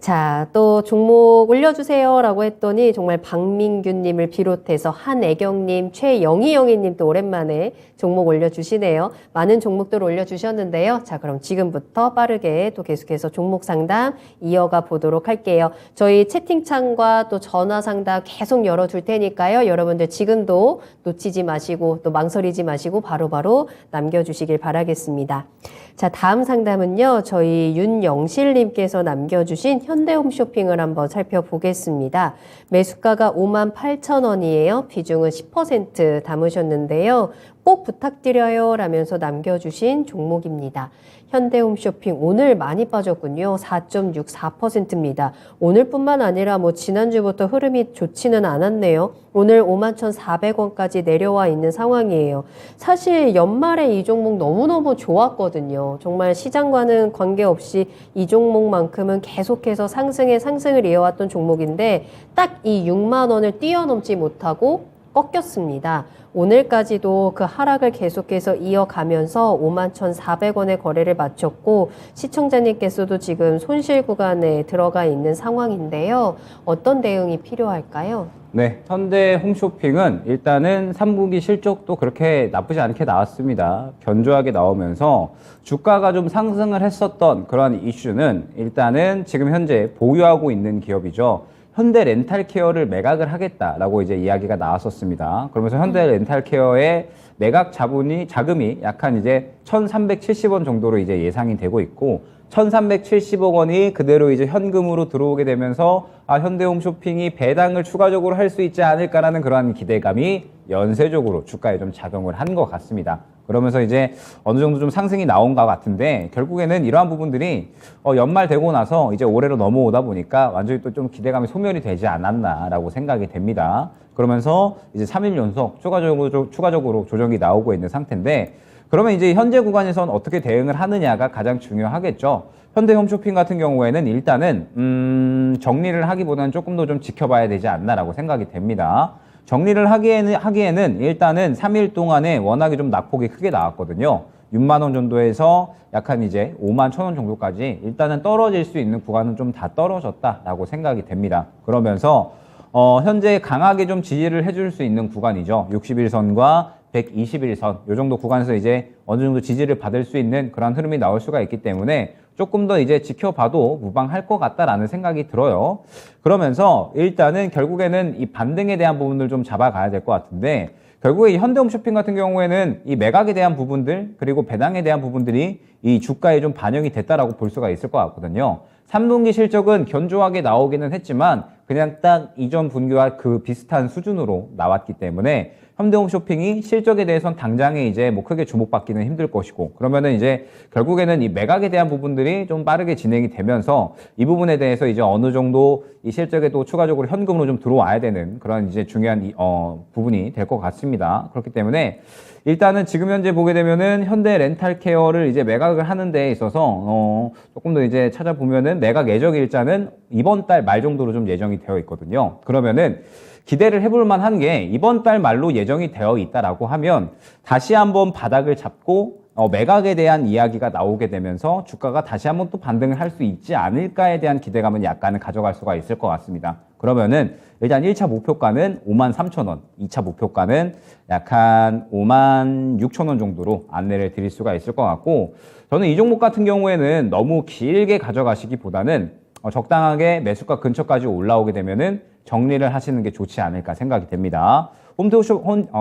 자, 또 종목 올려주세요라고 했더니 정말 박민규님을 비롯해서 한애경님, 최영희영희님 또 오랜만에 종목 올려주시네요. 많은 종목들 올려주셨는데요. 자, 그럼 지금부터 빠르게 또 계속해서 종목 상담 이어가 보도록 할게요. 저희 채팅창과 또 전화 상담 계속 열어줄 테니까요. 여러분들 지금도 놓치지 마시고 또 망설이지 마시고 바로바로 남겨주시길 바라겠습니다. 자, 다음 상담은요. 저희 윤영실님께서 남겨주신 현대홈쇼핑을 한번 살펴보겠습니다. 매수가가 58,000원이에요. 비중은 10% 담으셨는데요. 꼭 부탁드려요 라면서 남겨주신 종목입니다. 현대홈쇼핑 오늘 많이 빠졌군요. 4.64%입니다. 오늘뿐만 아니라 지난주부터 흐름이 좋지는 않았네요. 오늘 51,400원까지 내려와 있는 상황이에요. 사실 연말에 이 종목 너무너무 좋았거든요. 정말 시장과는 관계없이 이 종목만큼은 계속해서 상승을 이어왔던 종목인데 딱 이 6만 원을 뛰어넘지 못하고 꺾였습니다. 오늘까지도 그 하락을 계속해서 이어가면서 51,400원의 거래를 마쳤고 시청자님께서도 지금 손실 구간에 들어가 있는 상황인데요. 어떤 대응이 필요할까요? 네, 현대홈쇼핑은 일단은 3분기 실적도 그렇게 나쁘지 않게 나왔습니다. 견조하게 나오면서 주가가 좀 상승을 했었던 그런 이슈는 일단은 지금 현재 보유하고 있는 기업이죠. 현대렌탈케어를 매각을 하겠다라고 이제 이야기가 나왔었습니다. 그러면서 현대렌탈케어의 매각 자금이 약한 이제 1,370원 정도로 이제 예상이 되고 있고 1,370억 원이 그대로 이제 현금으로 들어오게 되면서 현대홈쇼핑이 배당을 추가적으로 할 수 있지 않을까라는 그러한 기대감이 연쇄적으로 주가에 좀 작용을 한 것 같습니다. 그러면서 이제 어느 정도 좀 상승이 나온 것 같은데 결국에는 이러한 부분들이 연말 되고 나서 이제 올해로 넘어오다 보니까 완전히 또 좀 기대감이 소멸이 되지 않았나라고 생각이 됩니다. 그러면서 이제 3일 연속 추가적으로 조정이 나오고 있는 상태인데 그러면 이제 현재 구간에선 어떻게 대응을 하느냐가 가장 중요하겠죠. 현대홈쇼핑 같은 경우에는 일단은 정리를 하기보다는 조금 더 좀 지켜봐야 되지 않나라고 생각이 됩니다. 정리를 하기에는 일단은 3일 동안에 워낙에 좀 낙폭이 크게 나왔거든요. 6만 원 정도에서 약한 이제 5만 1,000원 정도까지 일단은 떨어질 수 있는 구간은 좀 다 떨어졌다라고 생각이 됩니다. 그러면서 현재 강하게 좀 지지를 해줄 수 있는 구간이죠. 61선과 121선 이 정도 구간에서 이제 어느 정도 지지를 받을 수 있는 그런 흐름이 나올 수가 있기 때문에 조금 더 이제 지켜봐도 무방할 것 같다라는 생각이 들어요. 그러면서 일단은 결국에는 이 반등에 대한 부분을 좀 잡아가야 될 것 같은데 결국에 이 현대홈쇼핑 같은 경우에는 이 매각에 대한 부분들 그리고 배당에 대한 부분들이 이 주가에 좀 반영이 됐다라고 볼 수가 있을 것 같거든요. 3분기 실적은 견조하게 나오기는 했지만 그냥 딱 이전 분기와 그 비슷한 수준으로 나왔기 때문에 현대홈쇼핑이 실적에 대해서는 당장에 이제 크게 주목받기는 힘들 것이고 그러면은 이제 결국에는 이 매각에 대한 부분들이 좀 빠르게 진행이 되면서 이 부분에 대해서 이제 어느 정도 이 실적에 또 추가적으로 현금으로 좀 들어와야 되는 그런 이제 중요한 부분이 될 것 같습니다. 그렇기 때문에 일단은 지금 현재 보게 되면은 현대렌탈케어를 이제 매각을 하는 데 있어서 조금 더 이제 찾아보면은 매각 예정 일자는 이번 달 말 정도로 좀 예정이 되어 있거든요. 그러면은 기대를 해볼 만한 게 이번 달 말로 예정이 되어 있다라고 하면 다시 한번 바닥을 잡고 매각에 대한 이야기가 나오게 되면서 주가가 다시 한번 또 반등을 할 수 있지 않을까에 대한 기대감은 약간은 가져갈 수가 있을 것 같습니다. 그러면은 일단 1차 목표가는 53,000원, 2차 목표가는 약한 56,000원 정도로 안내를 드릴 수가 있을 것 같고 저는 이 종목 같은 경우에는 너무 길게 가져가시기보다는 적당하게 매수가 근처까지 올라오게 되면은 정리를 하시는 게 좋지 않을까 생각이 됩니다.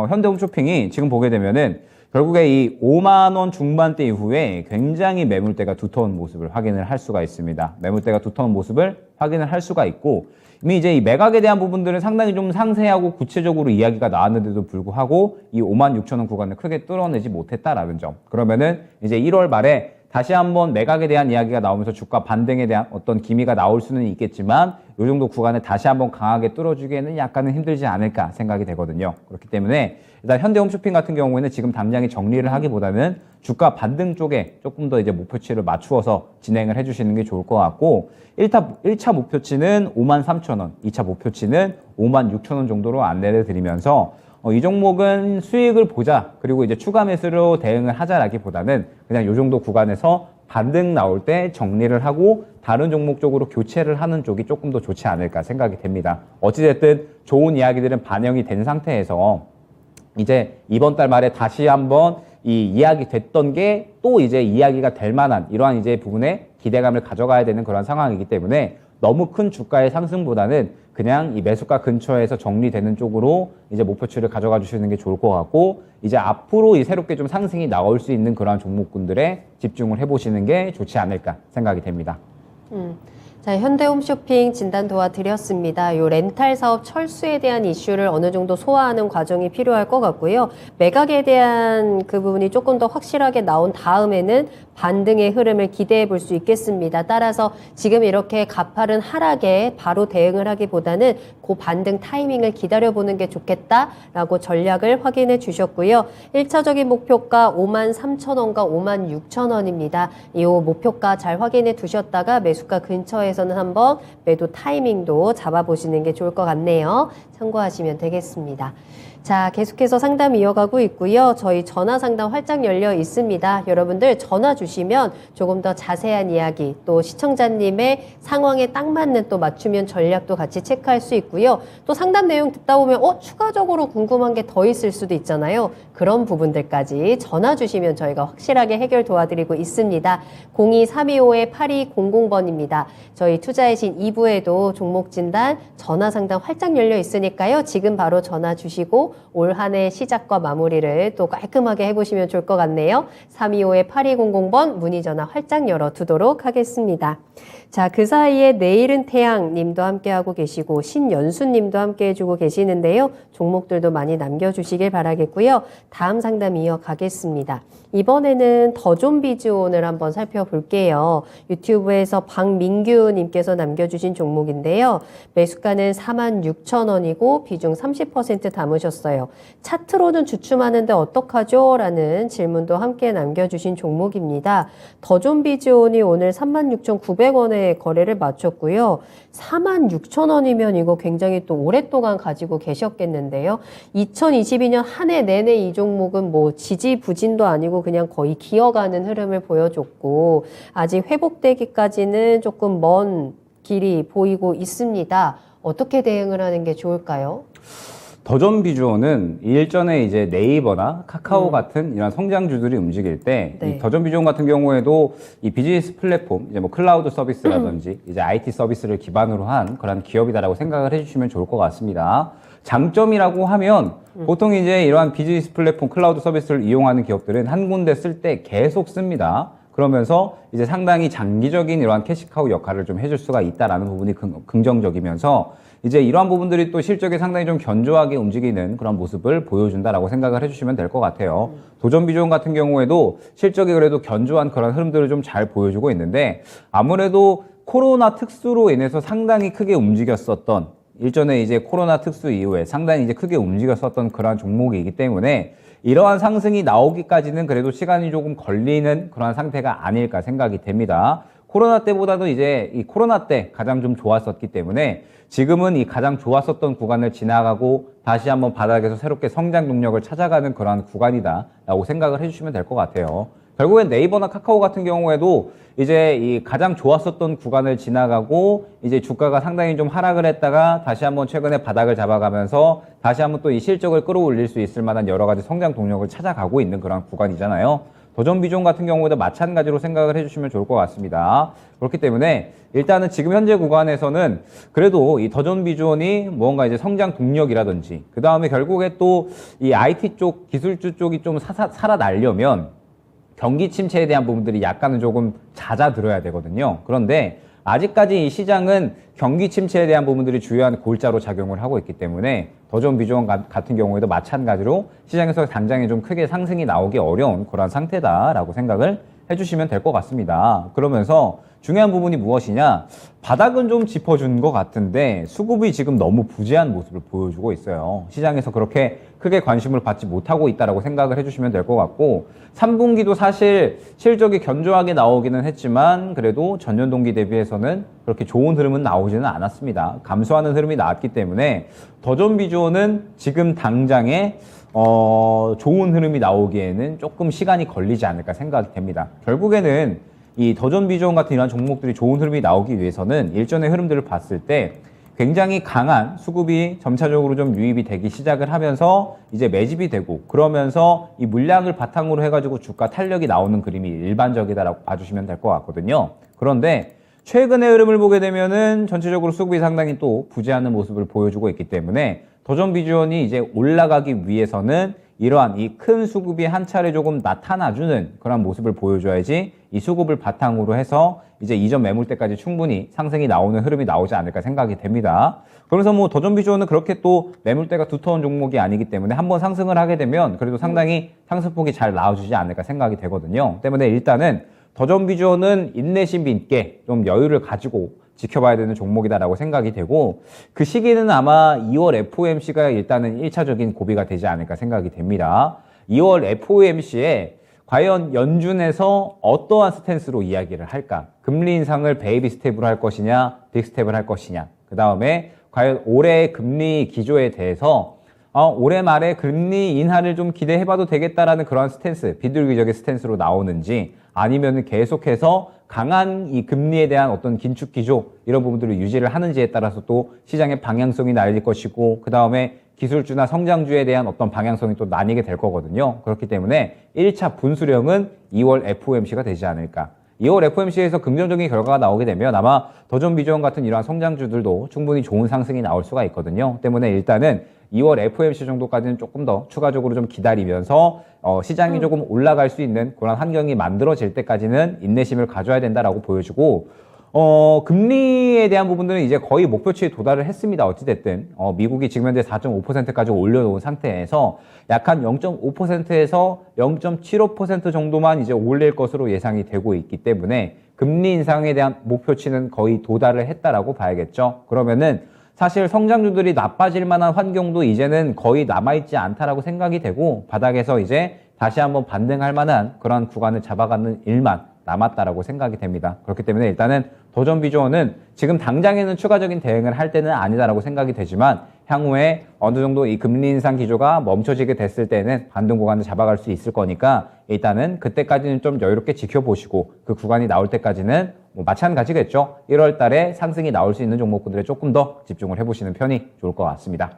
현대홈쇼핑이 지금 보게 되면은 결국에 이 5만 원 중반대 이후에 굉장히 매물대가 두터운 모습을 확인을 할 수가 있습니다. 매물대가 두터운 모습을 확인을 할 수가 있고 이미 이제 이 매각에 대한 부분들은 상당히 좀 상세하고 구체적으로 이야기가 나왔는데도 불구하고 이 56,000원 구간을 크게 뚫어내지 못했다라는 점. 그러면은 이제 1월 말에 다시 한번 매각에 대한 이야기가 나오면서 주가 반등에 대한 어떤 기미가 나올 수는 있겠지만 이 정도 구간을 다시 한번 강하게 뚫어주기에는 약간은 힘들지 않을까 생각이 되거든요. 그렇기 때문에 일단 현대홈쇼핑 같은 경우에는 지금 당장에 정리를 하기보다는 주가 반등 쪽에 조금 더 이제 목표치를 맞추어서 진행을 해주시는 게 좋을 것 같고 1차 목표치는 53,000원, 2차 목표치는 56,000원 정도로 안내를 드리면서 이 종목은 수익을 보자 그리고 이제 추가 매수로 대응을 하자라기보다는 그냥 이 정도 구간에서 반등 나올 때 정리를 하고 다른 종목 쪽으로 교체를 하는 쪽이 조금 더 좋지 않을까 생각이 됩니다. 어찌됐든 좋은 이야기들은 반영이 된 상태에서 이제 이번 달 말에 다시 한번 이 이야기 됐던 게 또 이제 이야기가 될 만한 이러한 이제 부분에 기대감을 가져가야 되는 그런 상황이기 때문에 너무 큰 주가의 상승보다는 그냥 이 매수가 근처에서 정리되는 쪽으로 이제 목표치를 가져가 주시는 게 좋을 것 같고 이제 앞으로 이 새롭게 좀 상승이 나올 수 있는 그러한 종목군들에 집중을 해보시는 게 좋지 않을까 생각이 됩니다. 자, 현대홈쇼핑 진단 도와드렸습니다. 요 렌탈 사업 철수에 대한 이슈를 어느 정도 소화하는 과정이 필요할 것 같고요. 매각에 대한 그 부분이 조금 더 확실하게 나온 다음에는 반등의 흐름을 기대해 볼 수 있겠습니다. 따라서 지금 이렇게 가파른 하락에 바로 대응을 하기보다는 그 반등 타이밍을 기다려보는 게 좋겠다라고 전략을 확인해 주셨고요. 1차적인 목표가 53,000원과 56,000원입니다. 이 목표가 잘 확인해 두셨다가 매수가 근처에서는 한번 매도 타이밍도 잡아보시는 게 좋을 것 같네요. 참고하시면 되겠습니다. 자, 계속해서 상담 이어가고 있고요. 저희 전화 상담 활짝 열려 있습니다. 여러분들 전화 주시면 조금 더 자세한 이야기, 또 시청자님의 상황에 딱 맞는 또 맞춤형 전략도 같이 체크할 수 있고요. 또 상담 내용 듣다 보면 추가적으로 궁금한 게 더 있을 수도 있잖아요. 그런 부분들까지 전화 주시면 저희가 확실하게 해결 도와드리고 있습니다. 02-325-8200번입니다. 저희 투자의 신 2부에도 종목 진단 전화 상담 활짝 열려 있으니까요. 지금 바로 전화 주시고 올 한 해 시작과 마무리를 또 깔끔하게 해보시면 좋을 것 같네요. 325-8200번 문의 전화 활짝 열어두도록 하겠습니다. 자, 그 사이에 내일은 태양 님도 함께하고 계시고 신연수 님도 함께해주고 계시는데요. 종목들도 많이 남겨주시길 바라겠고요. 다음 상담 이어가겠습니다. 이번에는 더존비즈온을 한번 살펴볼게요. 유튜브에서 박민규 님께서 남겨주신 종목인데요. 매수가는 46,000원이고 비중 30% 담으셨어요. 차트로는 주춤하는데 어떡하죠? 라는 질문도 함께 남겨주신 종목입니다. 더존비즈온이 오늘 36,900원에 거래를 마쳤고요. 46,000원이면 이거 굉장히 또 오랫동안 가지고 계셨겠는데요. 2022년 한 해 내내 이 종목은 뭐 지지부진도 아니고 그냥 거의 기어가는 흐름을 보여줬고 아직 회복되기까지는 조금 먼 길이 보이고 있습니다. 어떻게 대응을 하는 게 좋을까요? 더존비주온은 일전에 이제 네이버나 카카오 같은 이런 성장주들이 움직일 때, 네. 이 더존비주온 같은 경우에도 이 비즈니스 플랫폼, 이제 뭐 클라우드 서비스라든지 이제 IT 서비스를 기반으로 한 그런 기업이다라고 생각을 해주시면 좋을 것 같습니다. 장점이라고 하면 보통 이제 이러한 비즈니스 플랫폼 클라우드 서비스를 이용하는 기업들은 한 군데 쓸 때 계속 씁니다. 그러면서 이제 상당히 장기적인 이러한 캐시카우 역할을 좀 해줄 수가 있다라는 부분이 긍정적이면서 이제 이러한 부분들이 또 실적에 상당히 좀 견조하게 움직이는 그런 모습을 보여준다라고 생각을 해주시면 될 것 같아요. 도전비전 같은 경우에도 실적이 그래도 견조한 그런 흐름들을 좀 잘 보여주고 있는데 아무래도 코로나 특수로 인해서 상당히 크게 움직였었던 일전에 이제 코로나 특수 이후에 상당히 이제 크게 움직였었던 그러한 종목이기 때문에 이러한 상승이 나오기까지는 그래도 시간이 조금 걸리는 그러한 상태가 아닐까 생각이 됩니다. 코로나 때보다도 이제 이 코로나 때 가장 좀 좋았었기 때문에 지금은 이 가장 좋았었던 구간을 지나가고 다시 한번 바닥에서 새롭게 성장 동력을 찾아가는 그러한 구간이다라고 생각을 해주시면 될 것 같아요. 결국엔 네이버나 카카오 같은 경우에도 이제 이 가장 좋았었던 구간을 지나가고 이제 주가가 상당히 좀 하락을 했다가 다시 한번 최근에 바닥을 잡아가면서 다시 한번 또 이 실적을 끌어올릴 수 있을 만한 여러 가지 성장 동력을 찾아가고 있는 그런 구간이잖아요. 더존비전 같은 경우에도 마찬가지로 생각을 해주시면 좋을 것 같습니다. 그렇기 때문에 일단은 지금 현재 구간에서는 그래도 이 더존비전이 뭔가 이제 성장 동력이라든지 그 다음에 결국에 또 이 IT 쪽 기술주 쪽이 좀 살아나려면 경기 침체에 대한 부분들이 약간은 조금 잦아들어야 되거든요. 그런데 아직까지 이 시장은 경기 침체에 대한 부분들이 주요한 골자로 작용을 하고 있기 때문에 더존비전 같은 경우에도 마찬가지로 시장에서 당장에 좀 크게 상승이 나오기 어려운 그런 상태다라고 생각을 해주시면 될 것 같습니다. 그러면서 중요한 부분이 무엇이냐, 바닥은 좀 짚어준 것 같은데 수급이 지금 너무 부재한 모습을 보여주고 있어요. 시장에서 그렇게 크게 관심을 받지 못하고 있다라고 생각을 해주시면 될 것 같고, 3분기도 사실 실적이 견조하게 나오기는 했지만 그래도 전년 동기 대비해서는 그렇게 좋은 흐름은 나오지는 않았습니다. 감소하는 흐름이 나왔기 때문에 더존 비주어는 지금 당장에 좋은 흐름이 나오기에는 조금 시간이 걸리지 않을까 생각이 됩니다. 결국에는 이 더존 비주얼 같은 이런 종목들이 좋은 흐름이 나오기 위해서는 일전의 흐름들을 봤을 때 굉장히 강한 수급이 점차적으로 좀 유입이 되기 시작을 하면서 이제 매집이 되고, 그러면서 이 물량을 바탕으로 해가지고 주가 탄력이 나오는 그림이 일반적이다라고 봐주시면 될 것 같거든요. 그런데 최근의 흐름을 보게 되면은 전체적으로 수급이 상당히 또 부재하는 모습을 보여주고 있기 때문에 더존 비주얼이 이제 올라가기 위해서는 이러한 이 큰 수급이 한 차례 조금 나타나주는 그런 모습을 보여줘야지 이 수급을 바탕으로 해서 이제 이전 매물대까지 충분히 상승이 나오는 흐름이 나오지 않을까 생각이 됩니다. 그래서 뭐 더존 비주얼은 그렇게 또 매물대가 두터운 종목이 아니기 때문에 한번 상승을 하게 되면 그래도 상당히 상승폭이 잘 나와주지 않을까 생각이 되거든요. 때문에 일단은 더존 비주얼은 인내심 있게 좀 여유를 가지고 지켜봐야 되는 종목이다라고 생각이 되고, 그 시기는 아마 2월 FOMC가 일단은 1차적인 고비가 되지 않을까 생각이 됩니다. 2월 FOMC에 과연 연준에서 어떠한 스탠스로 이야기를 할까? 금리 인상을 베이비 스텝으로 할 것이냐, 빅 스텝을 할 것이냐. 그 다음에 과연 올해 금리 기조에 대해서 올해 말에 금리 인하를 좀 기대해봐도 되겠다라는 그런 스탠스, 비둘기적인 스탠스로 나오는지, 아니면 계속해서 강한 이 금리에 대한 어떤 긴축 기조 이런 부분들을 유지를 하는지에 따라서 또 시장의 방향성이 나뉠 것이고, 그 다음에 기술주나 성장주에 대한 어떤 방향성이 또 나뉘게 될 거거든요. 그렇기 때문에 1차 분수령은 2월 FOMC가 되지 않을까. 2월 FOMC에서 긍정적인 결과가 나오게 되면 아마 더존 비주얼 같은 이러한 성장주들도 충분히 좋은 상승이 나올 수가 있거든요. 때문에 일단은 2월 FOMC 정도까지는 조금 더 추가적으로 좀 기다리면서 시장이 조금 올라갈 수 있는 그런 환경이 만들어질 때까지는 인내심을 가져야 된다라고 보여주고, 금리에 대한 부분들은 이제 거의 목표치에 도달을 했습니다. 어찌됐든 미국이 지금 현재 4.5%까지 올려놓은 상태에서 약 한 0.5%에서 0.75% 정도만 이제 올릴 것으로 예상이 되고 있기 때문에 금리 인상에 대한 목표치는 거의 도달을 했다라고 봐야겠죠. 그러면은 사실 성장주들이 나빠질 만한 환경도 이제는 거의 남아있지 않다라고 생각이 되고, 바닥에서 이제 다시 한번 반등할 만한 그런 구간을 잡아가는 일만 남았다라고 생각이 됩니다. 그렇기 때문에 일단은 더존 비주얼은 지금 당장에는 추가적인 대응을 할 때는 아니다라고 생각이 되지만, 향후에 어느 정도 이 금리 인상 기조가 멈춰지게 됐을 때는 반등 구간을 잡아갈 수 있을 거니까 일단은 그때까지는 좀 여유롭게 지켜보시고, 그 구간이 나올 때까지는 뭐 마찬가지겠죠. 1월 달에 상승이 나올 수 있는 종목군들에 조금 더 집중을 해보시는 편이 좋을 것 같습니다.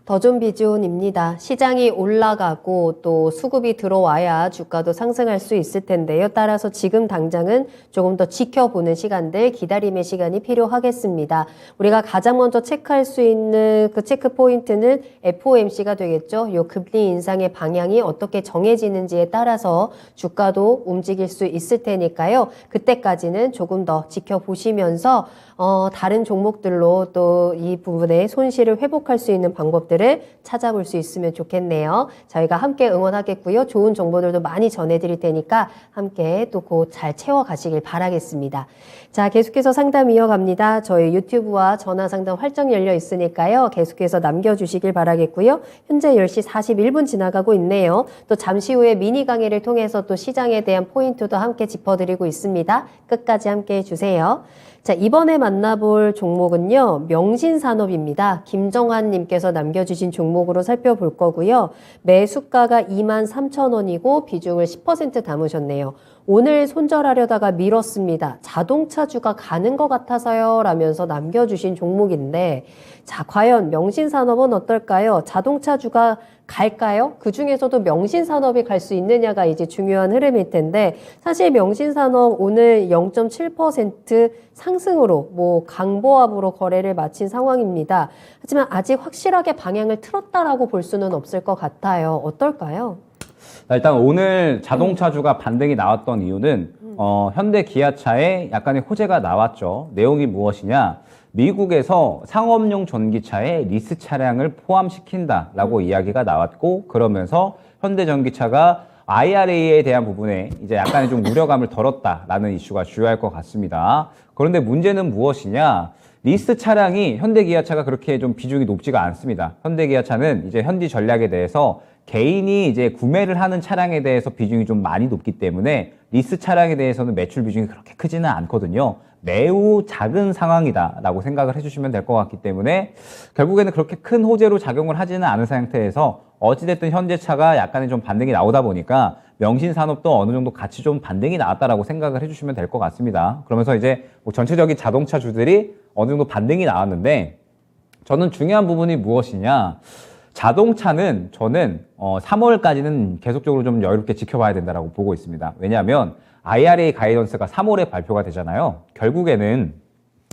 더존 비주얼입니다. 시장이 올라가고 또 수급이 들어와야 주가도 상승할 수 있을 텐데요. 따라서 지금 당장은 조금 더 지켜보는 시간들, 기다림의 시간이 필요하겠습니다. 우리가 가장 먼저 체크할 수 있는 그 체크 포인트는 FOMC가 되겠죠. 요 금리 인상의 방향이 어떻게 정해지는지에 따라서 주가도 움직일 수 있을 테니까요. 그때까지는 조금 더 지켜보시면서 다른 종목들로 또 이 부분에 손실을 회복할 수 있는 방법들을 찾아볼 수 있으면 좋겠네요. 저희가 함께 응원하겠고요. 좋은 정보들도 많이 전해드릴 테니까 함께 또 곧 잘 채워가시길 바라겠습니다. 자, 계속해서 상담 이어갑니다. 저희 유튜브와 전화 상담 활짝 열려 있으니까요. 계속해서 남겨주시길 바라겠고요. 현재 10시 41분 지나가고 있네요. 또 잠시 후에 미니 강의를 통해서 또 시장에 대한 포인트도 함께 짚어드리고 있습니다. 끝까지 함께 해주세요. 자, 이번에 만나볼 종목은요, 명신산업입니다. 김정환 님께서 남겨주신 종목으로 살펴볼 거고요. 매수가가 23,000원이고 비중을 10% 담으셨네요. 오늘 손절하려다가 밀었습니다. 자동차주가 가는 것 같아서요 라면서 남겨주신 종목인데, 자, 과연 명신산업은 어떨까요? 자동차주가 갈까요? 그 중에서도 명신산업이 갈 수 있느냐가 이제 중요한 흐름일 텐데, 사실 명신산업 오늘 0.7% 상승으로 뭐 강보합으로 거래를 마친 상황입니다. 하지만 아직 확실하게 방향을 틀었다라고 볼 수는 없을 것 같아요. 어떨까요? 일단 오늘 자동차주가 반등이 나왔던 이유는 현대 기아차에 약간의 호재가 나왔죠. 내용이 무엇이냐? 미국에서 상업용 전기차에 리스 차량을 포함시킨다라고 이야기가 나왔고, 그러면서 현대전기차가 IRA에 대한 부분에 이제 약간의 좀 우려감을 덜었다라는 이슈가 주요할 것 같습니다. 그런데 문제는 무엇이냐? 리스 차량이 현대기아차가 그렇게 좀 비중이 높지가 않습니다. 현대기아차는 이제 현지 전략에 대해서 개인이 이제 구매를 하는 차량에 대해서 비중이 좀 많이 높기 때문에 리스 차량에 대해서는 매출 비중이 그렇게 크지는 않거든요. 매우 작은 상황이다라고 생각을 해주시면 될 것 같기 때문에 결국에는 그렇게 큰 호재로 작용을 하지는 않은 상태에서 어찌됐든 현대차가 약간의 좀 반등이 나오다 보니까 명신산업도 어느 정도 같이 좀 반등이 나왔다라고 생각을 해주시면 될 것 같습니다. 그러면서 이제 뭐 전체적인 자동차주들이 어느 정도 반등이 나왔는데 저는 중요한 부분이 무엇이냐? 자동차는 저는 3월까지는 계속적으로 좀 여유롭게 지켜봐야 된다라고 보고 있습니다. 왜냐하면 IRA 가이던스가 3월에 발표가 되잖아요. 결국에는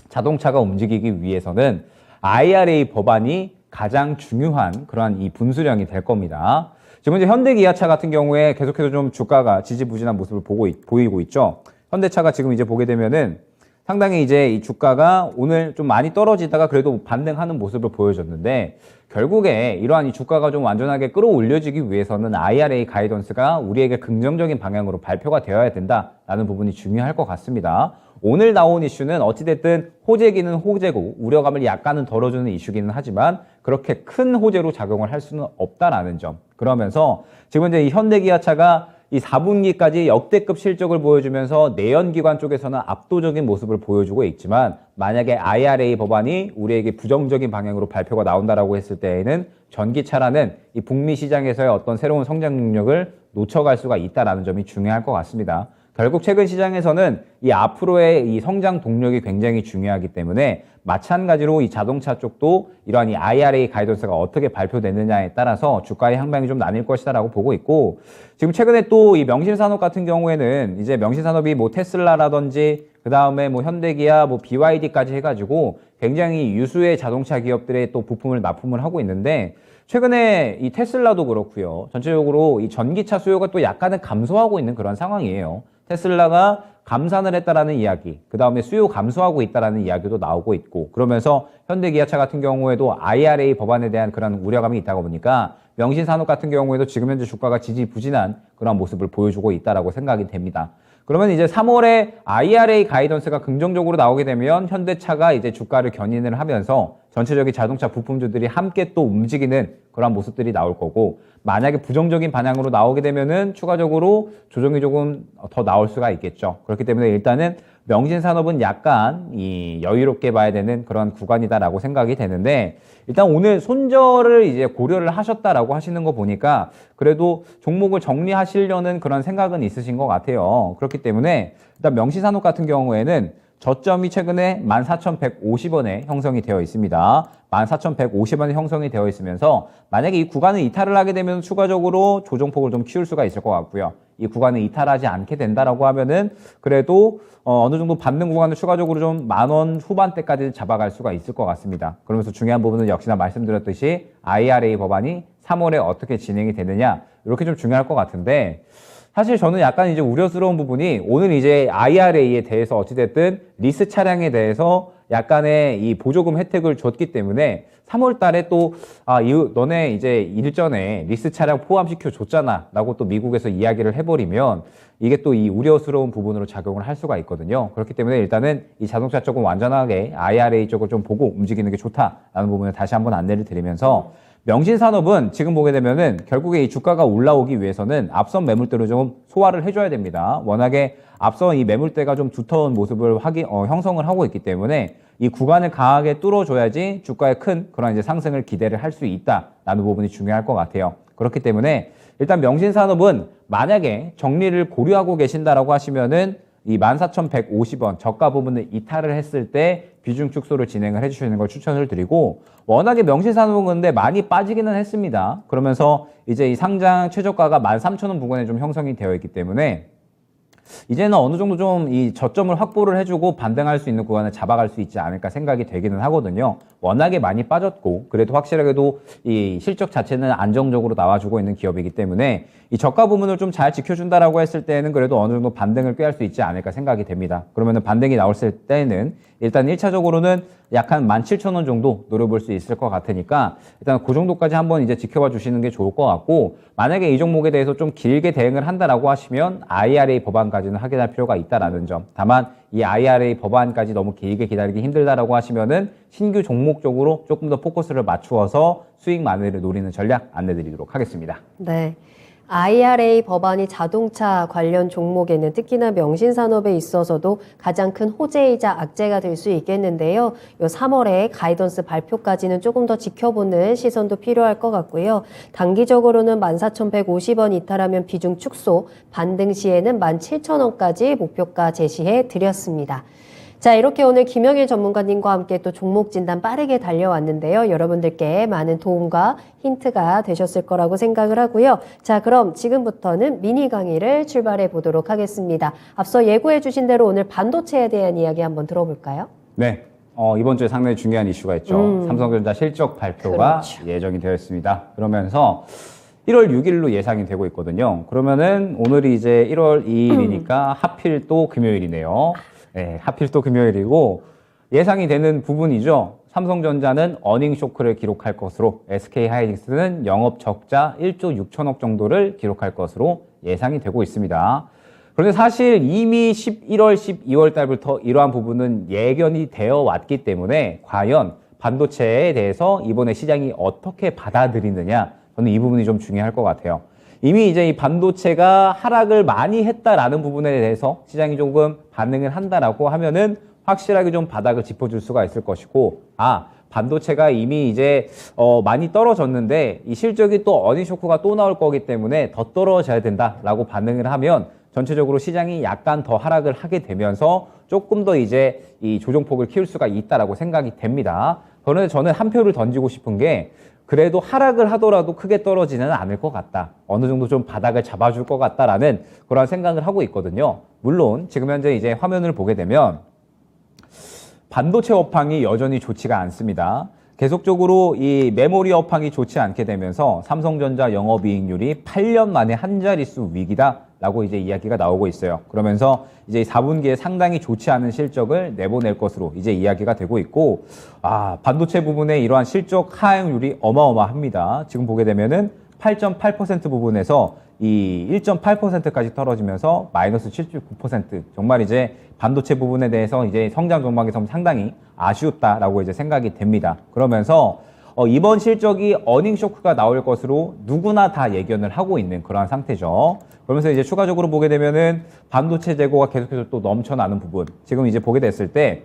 자동차가 움직이기 위해서는 IRA 법안이 가장 중요한 그러한 이 분수령이 될 겁니다. 지금 이제 현대기아차 같은 경우에 계속해서 좀 주가가 지지부진한 모습을 보이고 있죠. 현대차가 지금 이제 보게 되면은 상당히 이제 이 주가가 오늘 좀 많이 떨어지다가 그래도 반등하는 모습을 보여줬는데 결국에 이러한 이 주가가 좀 완전하게 끌어올려지기 위해서는 IRA 가이던스가 우리에게 긍정적인 방향으로 발표가 되어야 된다라는 부분이 중요할 것 같습니다. 오늘 나온 이슈는 어찌됐든 호재기는 호재고 우려감을 약간은 덜어주는 이슈기는 하지만 그렇게 큰 호재로 작용을 할 수는 없다라는 점. 그러면서 지금 이제 이 현대기아차가 이 4분기까지 역대급 실적을 보여주면서 내연기관 쪽에서는 압도적인 모습을 보여주고 있지만 만약에 IRA 법안이 우리에게 부정적인 방향으로 발표가 나온다라고 했을 때에는 전기차라는 이 북미 시장에서의 어떤 새로운 성장 능력을 놓쳐갈 수가 있다는 점이 중요할 것 같습니다. 결국 최근 시장에서는 이 앞으로의 이 성장 동력이 굉장히 중요하기 때문에 마찬가지로 이 자동차 쪽도 이러한 이 IRA 가이던스가 어떻게 발표되느냐에 따라서 주가의 향방이 좀 나뉠 것이다라고 보고 있고 지금 최근에 또 이 명신산업 같은 경우에는 이제 명신산업이 뭐 테슬라라든지 그 다음에 뭐 현대기아, 뭐 BYD까지 해가지고 굉장히 유수의 자동차 기업들의 또 부품을 납품을 하고 있는데 최근에 이 테슬라도 그렇고요. 전체적으로 이 전기차 수요가 또 약간은 감소하고 있는 그런 상황이에요. 테슬라가 감산을 했다라는 이야기, 그 다음에 수요 감소하고 있다라는 이야기도 나오고 있고 그러면서 현대기아차 같은 경우에도 IRA 법안에 대한 그런 우려감이 있다고 보니까 명신산업 같은 경우에도 지금 현재 주가가 지지부진한 그런 모습을 보여주고 있다라고 생각이 됩니다. 그러면 이제 3월에 IRA 가이던스가 긍정적으로 나오게 되면 현대차가 이제 주가를 견인을 하면서 전체적인 자동차 부품주들이 함께 또 움직이는 그런 모습들이 나올 거고 만약에 부정적인 방향으로 나오게 되면은 추가적으로 조정이 조금 더 나올 수가 있겠죠. 그렇기 때문에 일단은 명신산업은 약간 이 여유롭게 봐야 되는 그런 구간이다라고 생각이 되는데 일단 오늘 손절을 이제 고려를 하셨다라고 하시는 거 보니까 그래도 종목을 정리하시려는 그런 생각은 있으신 것 같아요. 그렇기 때문에 일단 명신산업 같은 경우에는 저점이 최근에 14,150원에 형성이 되어 있습니다. 14,150원에 형성이 되어 있으면서 만약에 이 구간을 이탈을 하게 되면 추가적으로 조정폭을 좀 키울 수가 있을 것 같고요. 이 구간을 이탈하지 않게 된다라고 하면은 그래도 어느 정도 받는 구간을 추가적으로 좀 10,000원 후반대까지 잡아갈 수가 있을 것 같습니다. 그러면서 중요한 부분은 역시나 말씀드렸듯이 IRA 법안이 3월에 어떻게 진행이 되느냐 이렇게 좀 중요할 것 같은데 사실 저는 약간 이제 우려스러운 부분이 오늘 이제 IRA에 대해서 어찌됐든 리스 차량에 대해서 약간의 이 보조금 혜택을 줬기 때문에 3월 달에 또, 너네 이제 일전에 리스 차량 포함시켜 줬잖아. 라고 또 미국에서 이야기를 해버리면 이게 또 이 우려스러운 부분으로 작용을 할 수가 있거든요. 그렇기 때문에 일단은 이 자동차 쪽은 완전하게 IRA 쪽을 좀 보고 움직이는 게 좋다라는 부분을 다시 한번 안내를 드리면서 명신산업은 지금 보게 되면은 결국에 이 주가가 올라오기 위해서는 앞선 매물대로 좀 소화를 해줘야 됩니다. 워낙에 앞선 이 매물대가 좀 두터운 모습을 형성을 하고 있기 때문에 이 구간을 강하게 뚫어줘야지 주가의 큰 그런 이제 상승을 기대를 할 수 있다라는 부분이 중요할 것 같아요. 그렇기 때문에 일단 명신산업은 만약에 정리를 고려하고 계신다라고 하시면은 이 14,150원 저가 부분을 이탈을 했을 때 비중 축소를 진행을 해주시는 걸 추천을 드리고 워낙에 명신산업은 근데 많이 빠지기는 했습니다. 그러면서 이제 이 상장 최저가가 13,000원 부근에 좀 형성이 되어 있기 때문에 이제는 어느 정도 좀 이 저점을 확보를 해주고 반등할 수 있는 구간을 잡아갈 수 있지 않을까 생각이 되기는 하거든요. 워낙에 많이 빠졌고 그래도 확실하게도 이 실적 자체는 안정적으로 나와주고 있는 기업이기 때문에 이 저가 부분을 좀 잘 지켜준다라고 했을 때는 그래도 어느 정도 반등을 꾀할 수 있지 않을까 생각이 됩니다. 그러면은 반등이 나왔을 때는 일단 1차적으로는 약 한 17,000원 정도 노려볼 수 있을 것 같으니까 일단 그 정도까지 한번 이제 지켜봐 주시는 게 좋을 것 같고, 만약에 이 종목에 대해서 좀 길게 대응을 한다라고 하시면 IRA 법안까지는 확인할 필요가 있다라는 점. 다만 이 IRA 법안까지 너무 길게 기다리기 힘들다라고 하시면은 신규 종목적으로 조금 더 포커스를 맞추어서 수익 만회를 노리는 전략 안내드리도록 하겠습니다. 네. IRA 법안이 자동차 관련 종목에는 특히나 명신산업에 있어서도 가장 큰 호재이자 악재가 될 수 있겠는데요. 요 3월에 가이던스 발표까지는 조금 더 지켜보는 시선도 필요할 것 같고요. 단기적으로는 14,150원 이탈하면 비중 축소, 반등 시에는 17,000원까지 목표가 제시해 드렸습니다. 자, 이렇게 오늘 김영일 전문가님과 함께 또 종목 진단 빠르게 달려왔는데요. 여러분들께 많은 도움과 힌트가 되셨을 거라고 생각을 하고요. 자, 그럼 지금부터는 미니 강의를 출발해 보도록 하겠습니다. 앞서 예고해 주신 대로 오늘 반도체에 대한 이야기 한번 들어볼까요? 네. 이번 주에 상당히 중요한 이슈가 있죠. 삼성전자 실적 발표가 그렇죠. 예정이 되어 있습니다. 그러면서 1월 6일로 예상이 되고 있거든요. 그러면은 오늘이 이제 1월 2일이니까 하필 또 금요일이네요. 네, 하필 또 금요일이고 예상이 되는 부분이죠. 삼성전자는 어닝 쇼크를 기록할 것으로, SK하이닉스는 영업 적자 1조 6천억 정도를 기록할 것으로 예상이 되고 있습니다. 그런데 사실 이미 11월, 12월 달부터 이러한 부분은 예견이 되어 왔기 때문에 과연 반도체에 대해서 이번에 시장이 어떻게 받아들이느냐, 저는 이 부분이 좀 중요할 것 같아요. 이미 이제 이 반도체가 하락을 많이 했다라는 부분에 대해서 시장이 조금 반응을 한다라고 하면은 확실하게 좀 바닥을 짚어줄 수가 있을 것이고, 반도체가 이미 이제 많이 떨어졌는데 이 실적이 또 어닝 쇼크가 또 나올 거기 때문에 더 떨어져야 된다라고 반응을 하면 전체적으로 시장이 약간 더 하락을 하게 되면서 조금 더 이제 이 조정폭을 키울 수가 있다라고 생각이 됩니다. 그런데 저는 한 표를 던지고 싶은 게, 그래도 하락을 하더라도 크게 떨어지는 않을 것 같다. 어느 정도 좀 바닥을 잡아줄 것 같다라는 그런 생각을 하고 있거든요. 물론 지금 현재 이제 화면을 보게 되면 반도체 업황이 여전히 좋지가 않습니다. 계속적으로 이 메모리 업황이 좋지 않게 되면서 삼성전자 영업이익률이 8년 만에 한 자릿수 위기다라고 이제 이야기가 나오고 있어요. 그러면서 이제 4분기에 상당히 좋지 않은 실적을 내보낼 것으로 이제 이야기가 되고 있고, 반도체 부분에 이러한 실적 하향률이 어마어마합니다. 지금 보게 되면은 8.8% 부분에서 이 1.8%까지 떨어지면서 마이너스 7.9%. 정말 이제 반도체 부분에 대해서 이제 성장 전망에서 상당히 아쉬웠다라고 이제 생각이 됩니다. 그러면서 이번 실적이 어닝 쇼크가 나올 것으로 누구나 다 예견을 하고 있는 그러한 상태죠. 그러면서 이제 추가적으로 보게 되면은 반도체 재고가 계속해서 또 넘쳐나는 부분. 지금 이제 보게 됐을 때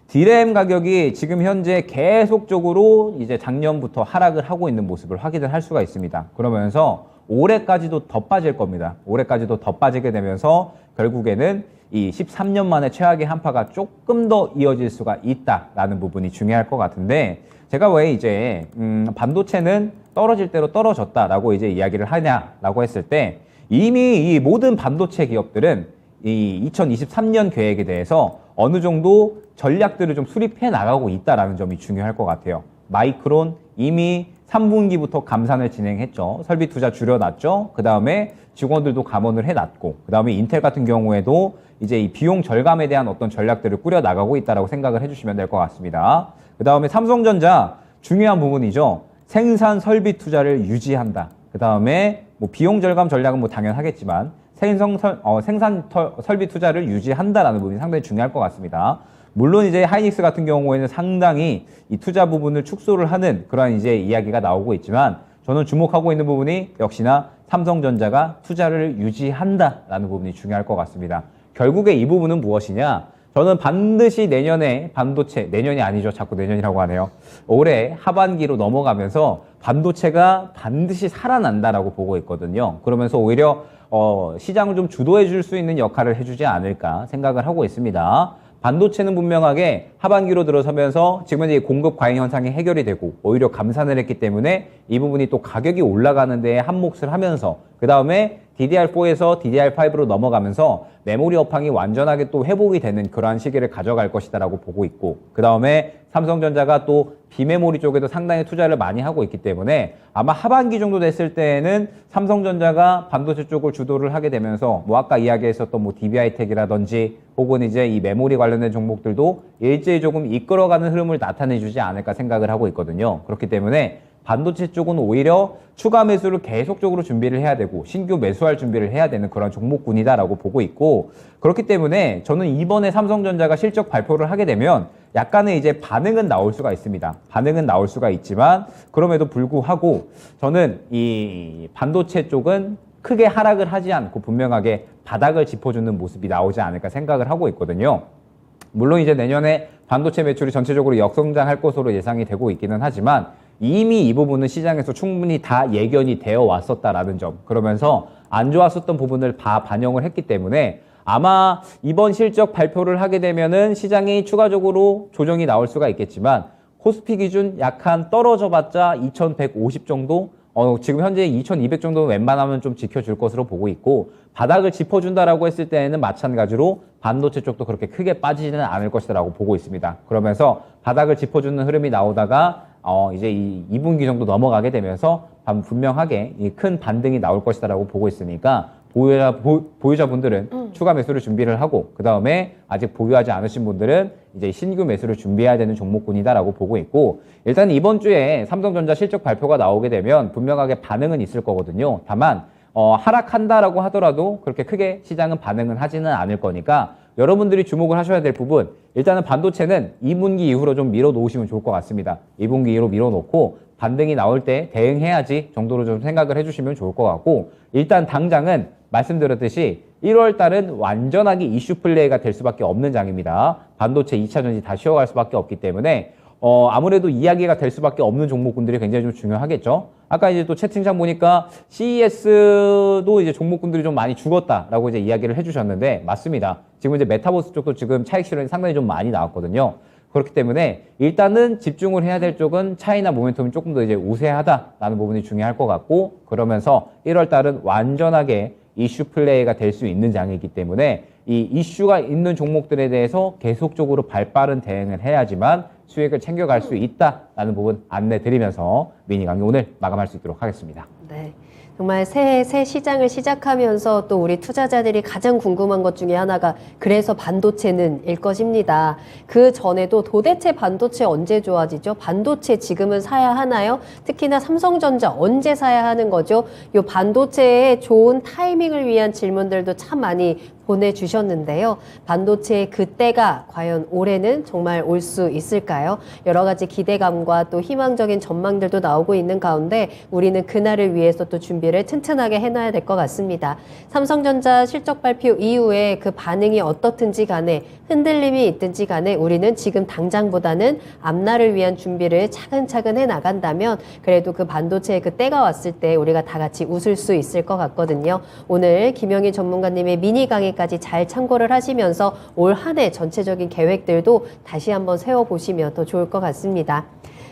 DRAM 가격이 지금 현재 계속적으로 이제 작년부터 하락을 하고 있는 모습을 확인을 할 수가 있습니다. 그러면서 올해까지도 더 빠질 겁니다. 올해까지도 더 빠지게 되면서 결국에는 이 13년 만에 최악의 한파가 조금 더 이어질 수가 있다라는 부분이 중요할 것 같은데, 제가 왜 이제 반도체는 떨어질 대로 떨어졌다라고 이제 이야기를 하냐라고 했을 때, 이미 이 모든 반도체 기업들은 이 2023년 계획에 대해서 어느 정도 전략들을 좀 수립해 나가고 있다라는 점이 중요할 것 같아요. 마이크론 이미 3분기부터 감산을 진행했죠. 설비 투자 줄여놨죠. 그 다음에 직원들도 감원을 해놨고, 그 다음에 인텔 같은 경우에도 이제 이 비용 절감에 대한 어떤 전략들을 꾸려 나가고 있다라고 생각을 해주시면 될 것 같습니다. 그 다음에 삼성전자 중요한 부분이죠. 생산 설비 투자를 유지한다. 그 다음에 뭐 비용 절감 전략은 뭐 당연하겠지만 생산 설비 투자를 유지한다라는 부분이 상당히 중요할 것 같습니다. 물론 이제 하이닉스 같은 경우에는 상당히 이 투자 부분을 축소를 하는 그런 이제 이야기가 나오고 있지만, 저는 주목하고 있는 부분이 역시나 삼성전자가 투자를 유지한다라는 부분이 중요할 것 같습니다. 결국에 이 부분은 무엇이냐? 저는 반드시 내년에 반도체, 내년이 아니죠. 자꾸 내년이라고 하네요. 올해 하반기로 넘어가면서 반도체가 반드시 살아난다라고 보고 있거든요. 그러면서 오히려 시장을 좀 주도해 줄 수 있는 역할을 해주지 않을까 생각을 하고 있습니다. 반도체는 분명하게 하반기로 들어서면서 지금 현재 공급 과잉 현상이 해결이 되고 오히려 감산을 했기 때문에 이 부분이 또 가격이 올라가는 데에 한몫을 하면서 그 다음에 DDR4에서 DDR5로 넘어가면서 메모리 업황이 완전하게 또 회복이 되는 그러한 시기를 가져갈 것이다라고 보고 있고 그 다음에 삼성전자가 또 비메모리 쪽에도 상당히 투자를 많이 하고 있기 때문에 아마 하반기 정도 됐을 때에는 삼성전자가 반도체 쪽을 주도를 하게 되면서 뭐 아까 이야기했었던 뭐 DBI텍이라든지 혹은 이제 이 메모리 관련된 종목들도 일제히 조금 이끌어가는 흐름을 나타내주지 않을까 생각을 하고 있거든요. 그렇기 때문에 반도체 쪽은 오히려 추가 매수를 계속적으로 준비를 해야 되고 신규 매수할 준비를 해야 되는 그런 종목군이다라고 보고 있고 그렇기 때문에 저는 이번에 삼성전자가 실적 발표를 하게 되면 약간의 이제 반응은 나올 수가 있습니다. 반응은 나올 수가 있지만 그럼에도 불구하고 저는 이 반도체 쪽은 크게 하락을 하지 않고 분명하게 바닥을 짚어주는 모습이 나오지 않을까 생각을 하고 있거든요. 물론 이제 내년에 반도체 매출이 전체적으로 역성장할 것으로 예상이 되고 있기는 하지만 이미 이 부분은 시장에서 충분히 다 예견이 되어 왔었다라는 점 그러면서 안 좋았었던 부분을 다 반영을 했기 때문에 아마 이번 실적 발표를 하게 되면은 시장이 추가적으로 조정이 나올 수가 있겠지만 코스피 기준 약간 떨어져 봤자 2150 정도 지금 현재 2200 정도는 웬만하면 좀 지켜줄 것으로 보고 있고 바닥을 짚어준다라고 했을 때에는 마찬가지로 반도체 쪽도 그렇게 크게 빠지지는 않을 것이라고 보고 있습니다. 그러면서 바닥을 짚어주는 흐름이 나오다가 이제 이 2분기 정도 넘어가게 되면서 분명하게 이 큰 반등이 나올 것이다라고 보고 있으니까 보유자분들은 추가 매수를 준비를 하고 그 다음에 아직 보유하지 않으신 분들은 이제 신규 매수를 준비해야 되는 종목군이다라고 보고 있고 일단 이번 주에 삼성전자 실적 발표가 나오게 되면 분명하게 반응은 있을 거거든요. 다만 하락한다라고 하더라도 그렇게 크게 시장은 반응은 하지는 않을 거니까 여러분들이 주목을 하셔야 될 부분 일단은 반도체는 2분기 이후로 좀 밀어 놓으시면 좋을 것 같습니다. 2분기 이후로 밀어 놓고 반등이 나올 때 대응해야지 정도로 좀 생각을 해주시면 좋을 것 같고 일단 당장은 말씀드렸듯이 1월 달은 완전하게 이슈 플레이가 될 수밖에 없는 장입니다. 반도체 2차 전지 다 쉬어갈 수밖에 없기 때문에 아무래도 이야기가 될 수밖에 없는 종목군들이 굉장히 좀 중요하겠죠. 아까 이제 또 채팅창 보니까 CES도 이제 종목군들이 좀 많이 죽었다라고 이제 이야기를 해주셨는데 맞습니다. 지금 이제 메타버스 쪽도 지금 차익 실현이 상당히 좀 많이 나왔거든요. 그렇기 때문에 일단은 집중을 해야 될 쪽은 차이나 모멘텀이 조금 더 이제 우세하다라는 부분이 중요할 것 같고 그러면서 1월 달은 완전하게 이슈 플레이가 될 수 있는 장이기 때문에 이 이슈가 있는 종목들에 대해서 계속적으로 발빠른 대응을 해야지만 수익을 챙겨갈 수 있다라는 부분 안내 드리면서 미니 강의 오늘 마감할 수 있도록 하겠습니다. 네. 정말 새 시장을 시작하면서 또 우리 투자자들이 가장 궁금한 것 중에 하나가 그래서 반도체는 일 것입니다. 그 전에도 도대체 반도체 언제 좋아지죠? 반도체 지금은 사야 하나요? 특히나 삼성전자 언제 사야 하는 거죠? 이 반도체의 좋은 타이밍을 위한 질문들도 참 많이 보내주셨는데요. 반도체의 그때가 과연 올해는 정말 올 수 있을까요? 여러 가지 기대감과 또 희망적인 전망들도 나오고 있는 가운데 우리는 그날을 위해서 또 준비를 튼튼하게 해놔야 될 것 같습니다. 삼성전자 실적 발표 이후에 그 반응이 어떻든지 간에 흔들림이 있든지 간에 우리는 지금 당장보다는 앞날을 위한 준비를 차근차근 해나간다면 그래도 그 반도체의 그 때가 왔을 때 우리가 다 같이 웃을 수 있을 것 같거든요. 오늘 김영희 전문가님의 미니 강의까지 잘 참고를 하시면서 올 한 해 전체적인 계획들도 다시 한번 세워보시면 더 좋을 것 같습니다.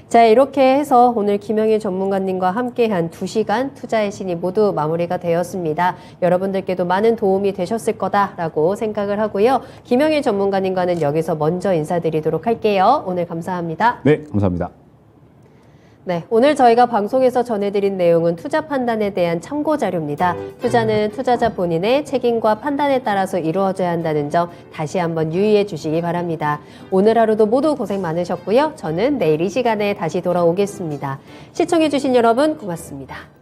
자, 이렇게 해서 오늘 김영희 전문가님과 함께한 2시간 투자의 신이 모두 마무리가 되었습니다. 여러분들께도 많은 도움이 되셨을 거다라고 생각을 하고요. 김영희 전문가님과는 여기서 먼저 인사드리도록 할게요. 오늘 감사합니다. 네, 감사합니다. 네, 오늘 저희가 방송에서 전해드린 내용은 투자 판단에 대한 참고 자료입니다. 투자는 투자자 본인의 책임과 판단에 따라서 이루어져야 한다는 점 다시 한번 유의해 주시기 바랍니다. 오늘 하루도 모두 고생 많으셨고요. 저는 내일 이 시간에 다시 돌아오겠습니다. 시청해 주신 여러분 고맙습니다.